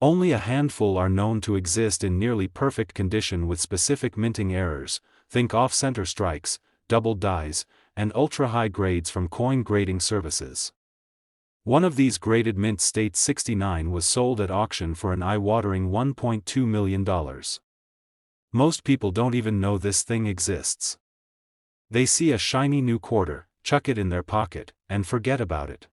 Only a handful are known to exist in nearly perfect condition with specific minting errors, think off-center strikes, double dies, and ultra-high grades from coin grading services. One of these graded mint state 69 was sold at auction for an eye-watering $1.2 million. Most people don't even know this thing exists. They see a shiny new quarter, chuck it in their pocket, and forget about it.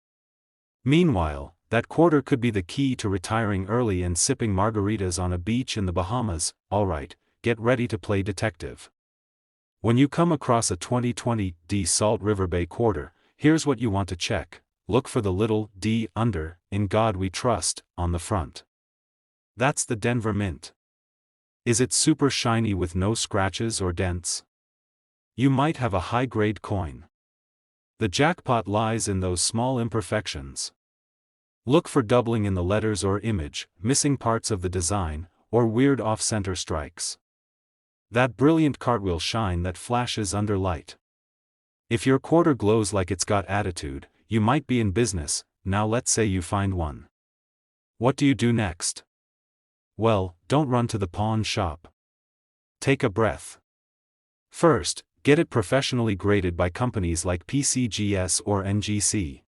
Meanwhile, that quarter could be the key to retiring early and sipping margaritas on a beach in the Bahamas. Alright, get ready to play detective. When you come across a 2020 Salt River Bay quarter, here's what you want to check. Look for the little D under, "In God We Trust," on the front. That's the Denver Mint. Is it super shiny with no scratches or dents? You might have a high-grade coin. The jackpot lies in those small imperfections. Look for doubling in the letters or image, missing parts of the design, or weird off-center strikes. That brilliant cartwheel shine that flashes under light. If your quarter glows like it's got attitude, you might be in business. Now let's say you find one. What do you do next? Well, don't run to the pawn shop. Take a breath. First, get it professionally graded by companies like PCGS or NGC.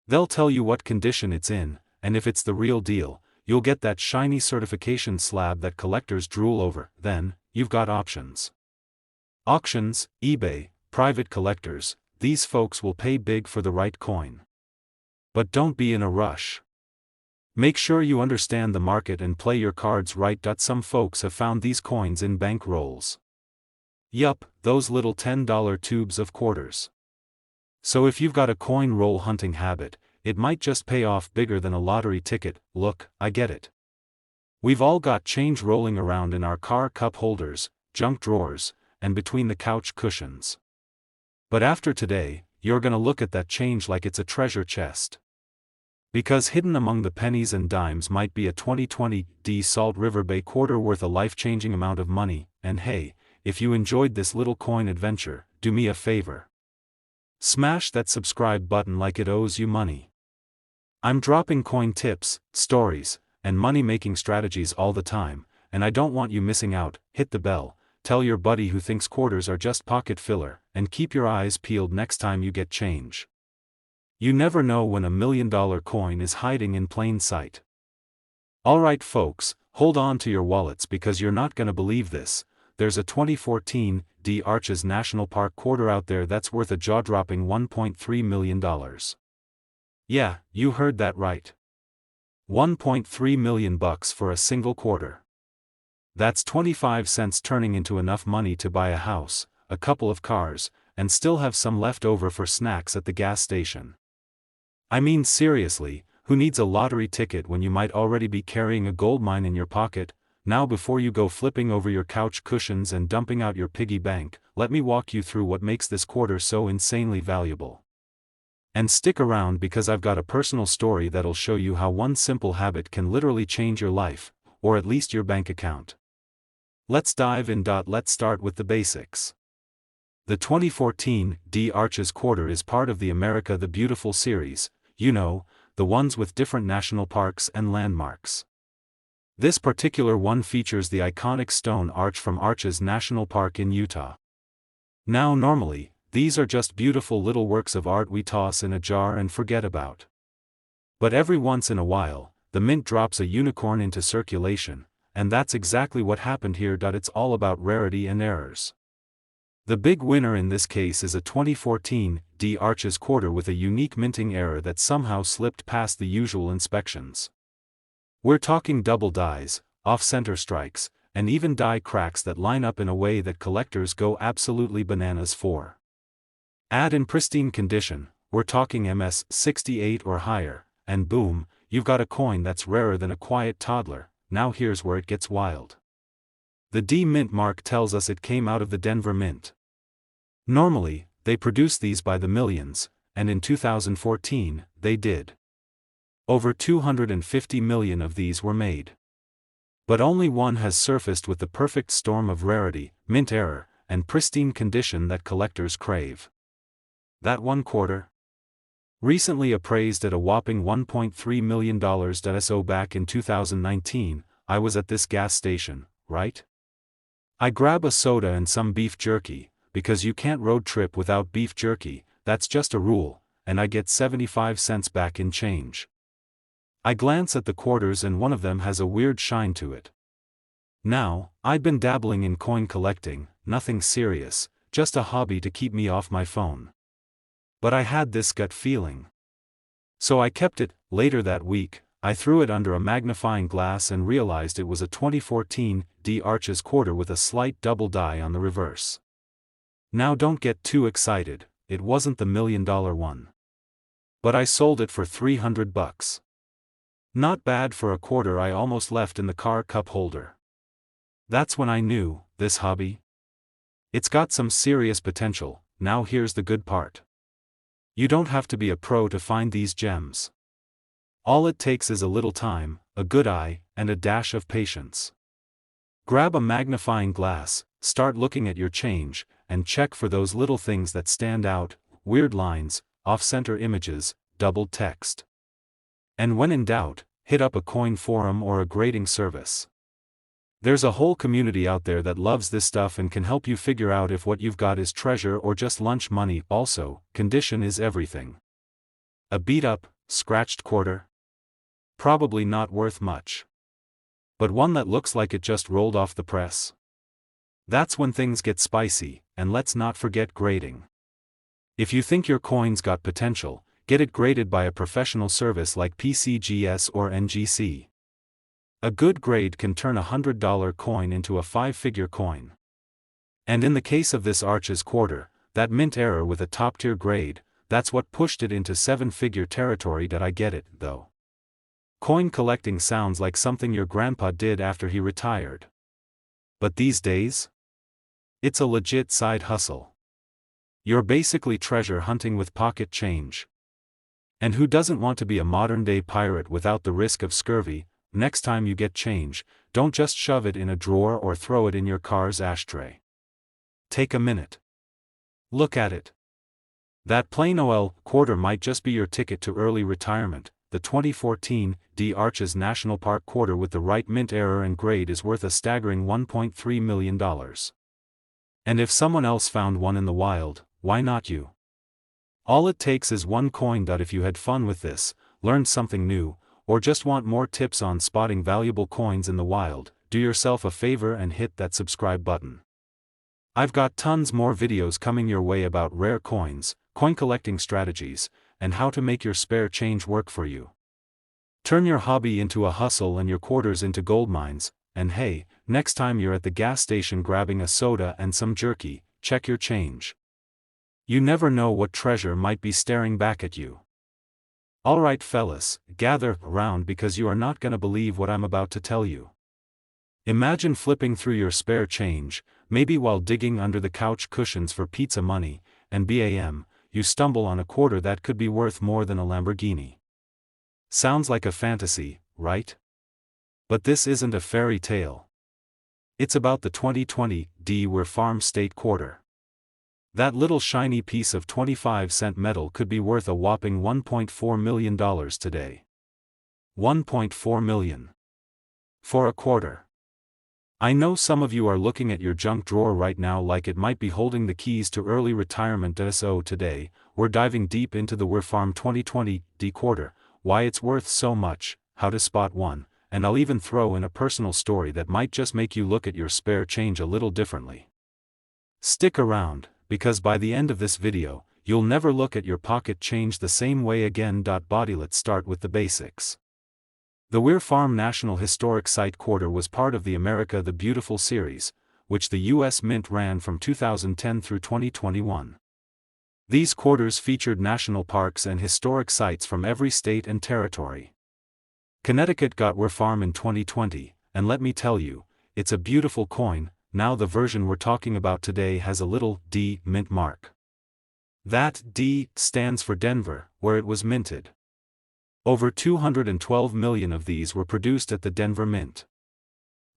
They'll tell you what condition it's in, and if it's the real deal, you'll get that shiny certification slab that collectors drool over. Then, you've got options. Auctions, eBay, private collectors, these folks will pay big for the right coin. But don't be in a rush. Make sure you understand the market and play your cards right. Some folks have found these coins in bank rolls. Yup, those little $10 tubes of quarters. So if you've got a coin roll hunting habit, it might just pay off bigger than a lottery ticket. Look, I get it. We've all got change rolling around in our car cup holders, junk drawers, and between the couch cushions. But after today, you're gonna look at that change like it's a treasure chest. Because hidden among the pennies and dimes might be a 2020 Salt River Bay quarter worth a life-changing amount of money. And hey, if you enjoyed this little coin adventure, do me a favor. Smash that subscribe button like it owes you money. I'm dropping coin tips, stories, and money-making strategies all the time, and I don't want you missing out. Hit the bell, tell your buddy who thinks quarters are just pocket filler, and keep your eyes peeled next time you get change. You never know when $1 million coin is hiding in plain sight. Alright folks, hold on to your wallets because you're not gonna believe this. There's a 2014 Arches National Park quarter out there that's worth a jaw-dropping $1.3 million. Yeah, you heard that right. $1.3 million for a single quarter. That's 25 cents turning into enough money to buy a house, a couple of cars, and still have some left over for snacks at the gas station. I mean seriously, who needs a lottery ticket when you might already be carrying a gold mine in your pocket? Now before you go flipping over your couch cushions and dumping out your piggy bank, let me walk you through what makes this quarter so insanely valuable. And stick around because I've got a personal story that'll show you how one simple habit can literally change your life, or at least your bank account. Let's dive in. Let's start with the basics. The 2014 Arches quarter is part of the America the Beautiful series, you know, the ones with different national parks and landmarks. This particular one features the iconic stone arch from Arches National Park in Utah. Now normally, these are just beautiful little works of art we toss in a jar and forget about. But every once in a while, the mint drops a unicorn into circulation, and that's exactly what happened here. It's all about rarity and errors. The big winner in this case is a 2014 Arches quarter with a unique minting error that somehow slipped past the usual inspections. We're talking double dies, off-center strikes, and even die cracks that line up in a way that collectors go absolutely bananas for. Add in pristine condition, we're talking MS68 or higher, and boom, you've got a coin that's rarer than a quiet toddler. Now here's where it gets wild. The D Mint mark tells us it came out of the Denver Mint. Normally, they produce these by the millions, and in 2014, they did. Over 250 million of these were made. But only one has surfaced with the perfect storm of rarity, mint error, and pristine condition that collectors crave. That one quarter? Recently appraised at a whopping $1.3 million. So back in 2019, I was at this gas station, right? I grab a soda and some beef jerky, because you can't road trip without beef jerky, that's just a rule, and I get 75 cents back in change. I glance at the quarters and one of them has a weird shine to it. Now, I'd been dabbling in coin collecting, nothing serious, just a hobby to keep me off my phone. But I had this gut feeling. So I kept it. Later that week, I threw it under a magnifying glass and realized it was a 2014 Arches quarter with a slight double die on the reverse. Now don't get too excited, it wasn't the $1 million one. But I sold it for $300. Not bad for a quarter I almost left in the car cup holder. That's when I knew, this hobby, it's got some serious potential. Now here's the good part. You don't have to be a pro to find these gems. All it takes is a little time, a good eye, and a dash of patience. Grab a magnifying glass, start looking at your change, and check for those little things that stand out, weird lines, off-center images, doubled text. And when in doubt, hit up a coin forum or a grading service. There's a whole community out there that loves this stuff and can help you figure out if what you've got is treasure or just lunch money. Also, condition is everything. A beat-up, scratched quarter? Probably not worth much. But one that looks like it just rolled off the press? That's when things get spicy, and let's not forget grading. If you think your coin's got potential, get it graded by a professional service like PCGS or NGC. A good grade can turn a $100 coin into a 5-figure coin. And in the case of this Arches quarter, that mint error with a top-tier grade, that's what pushed it into seven-figure territory. I get it, though. Coin collecting sounds like something your grandpa did after he retired. But these days? It's a legit side hustle. You're basically treasure hunting with pocket change. And who doesn't want to be a modern-day pirate without the risk of scurvy? Next time you get change, don't just shove it in a drawer or throw it in your car's ashtray. Take a minute. Look at it. That plain old quarter might just be your ticket to early retirement. The 2014 D. Arches National Park quarter with the right mint error and grade is worth a staggering $1.3 million. And if someone else found one in the wild, why not you? All it takes is one coin. If you had fun with this, learned something new, or just want more tips on spotting valuable coins in the wild, do yourself a favor and hit that subscribe button. I've got tons more videos coming your way about rare coins, coin collecting strategies, and how to make your spare change work for you. Turn your hobby into a hustle and your quarters into gold mines. And hey, next time you're at the gas station grabbing a soda and some jerky, check your change. You never know what treasure might be staring back at you. Alright fellas, gather around because you are not gonna believe what I'm about to tell you. Imagine flipping through your spare change, maybe while digging under the couch cushions for pizza money, and bam, you stumble on a quarter that could be worth more than a Lamborghini. Sounds like a fantasy, right? But this isn't a fairy tale. It's about the 2020 D. Weir Farm State quarter. That little shiny piece of 25-cent metal could be worth a whopping $1.4 million today. $1.4 million. For a quarter. I know some of you are looking at your junk drawer right now like it might be holding the keys to early retirement. So today, we're diving deep into the Weir Farm 2020 D quarter, why it's worth so much, how to spot one, and I'll even throw in a personal story that might just make you look at your spare change a little differently. Stick around, because by the end of this video, you'll never look at your pocket change the same way again. Let's start with the basics. The Weir Farm National Historic Site quarter was part of the America the Beautiful series, which the U.S. Mint ran from 2010 through 2021. These quarters featured national parks and historic sites from every state and territory. Connecticut got Weir Farm in 2020, and let me tell you, it's a beautiful coin. Now the version we're talking about today has a little D mint mark. That D stands for Denver, where it was minted. Over 212 million of these were produced at the Denver Mint.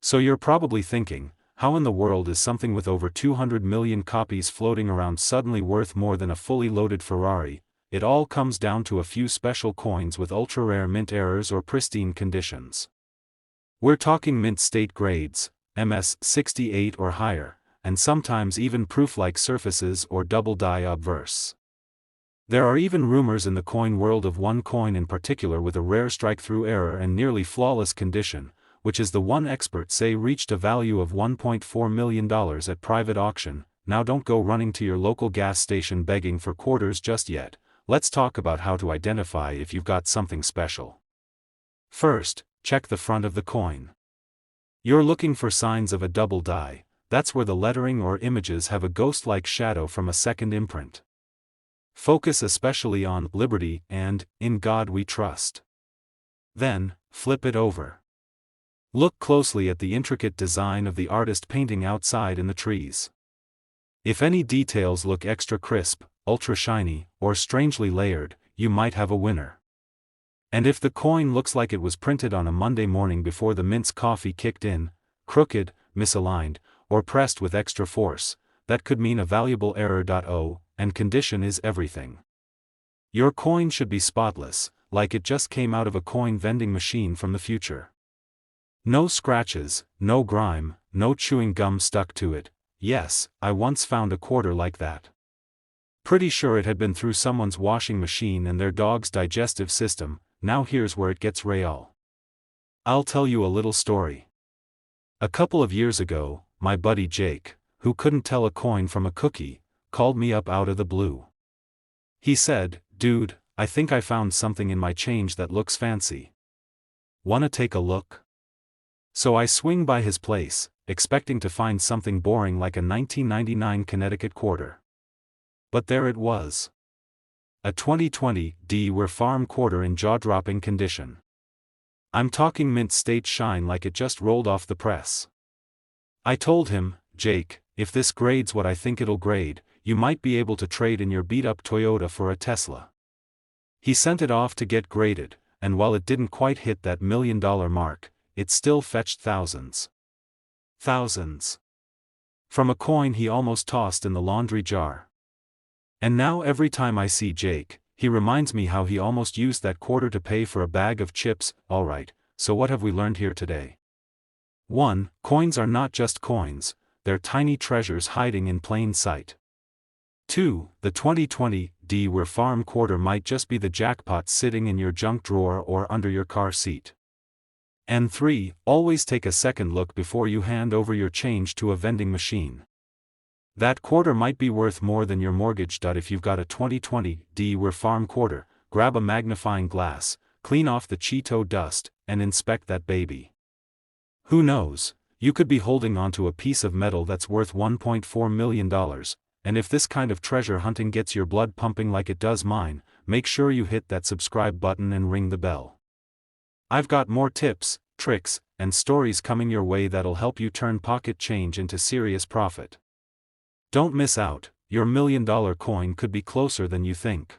So you're probably thinking, how in the world is something with over 200 million copies floating around suddenly worth more than a fully loaded Ferrari? It all comes down to a few special coins with ultra-rare mint errors or pristine conditions. We're talking mint state grades, MS 68 or higher, and sometimes even proof-like surfaces or double die obverse. There are even rumors in the coin world of one coin in particular with a rare strike-through error and nearly flawless condition, which is the one experts say reached a value of $1.4 million at private auction. Now don't go running to your local gas station begging for quarters just yet. Let's talk about how to identify if you've got something special. First, check the front of the coin. You're looking for signs of a double die. That's where the lettering or images have a ghost-like shadow from a second imprint. Focus especially on Liberty and In God We Trust. Then, flip it over. Look closely at the intricate design of the artist painting outside in the trees. If any details look extra crisp, ultra shiny, or strangely layered, you might have a winner. And if the coin looks like it was printed on a Monday morning before the mint's coffee kicked in, crooked, misaligned, or pressed with extra force, that could mean a valuable error. And condition is everything. Your coin should be spotless, like it just came out of a coin vending machine from the future. No scratches, no grime, no chewing gum stuck to it. Yes, I once found a quarter like that. Pretty sure it had been through someone's washing machine and their dog's digestive system. Now here's where it gets real. I'll tell you a little story. A couple of years ago, my buddy Jake, who couldn't tell a coin from a cookie, called me up out of the blue. He said, "Dude, I think I found something in my change that looks fancy. Wanna take a look?" So I swing by his place, expecting to find something boring like a 1999 Connecticut quarter. But there it was. A 2020 were farm quarter in jaw-dropping condition. I'm talking mint state shine like it just rolled off the press. I told him, Jake, if this grades what I think it'll grade, you might be able to trade in your beat-up Toyota for a Tesla. He sent it off to get graded, and while it didn't quite hit that $1 million mark, it still fetched thousands. Thousands. From a coin he almost tossed in the laundry jar. And now every time I see Jake, he reminds me how he almost used that quarter to pay for a bag of chips. Alright, so what have we learned here today? 1. Coins are not just coins, they're tiny treasures hiding in plain sight. 2. The 2020 farm quarter might just be the jackpot sitting in your junk drawer or under your car seat. And 3. Always take a second look before you hand over your change to a vending machine. That quarter might be worth more than your mortgage. If you've got a 2020 farm quarter, grab a magnifying glass, clean off the Cheeto dust, and inspect that baby. Who knows, you could be holding onto a piece of metal that's worth $1.4 million, and if this kind of treasure hunting gets your blood pumping like it does mine, make sure you hit that subscribe button and ring the bell. I've got more tips, tricks, and stories coming your way that'll help you turn pocket change into serious profit. Don't miss out, your $1 million coin could be closer than you think.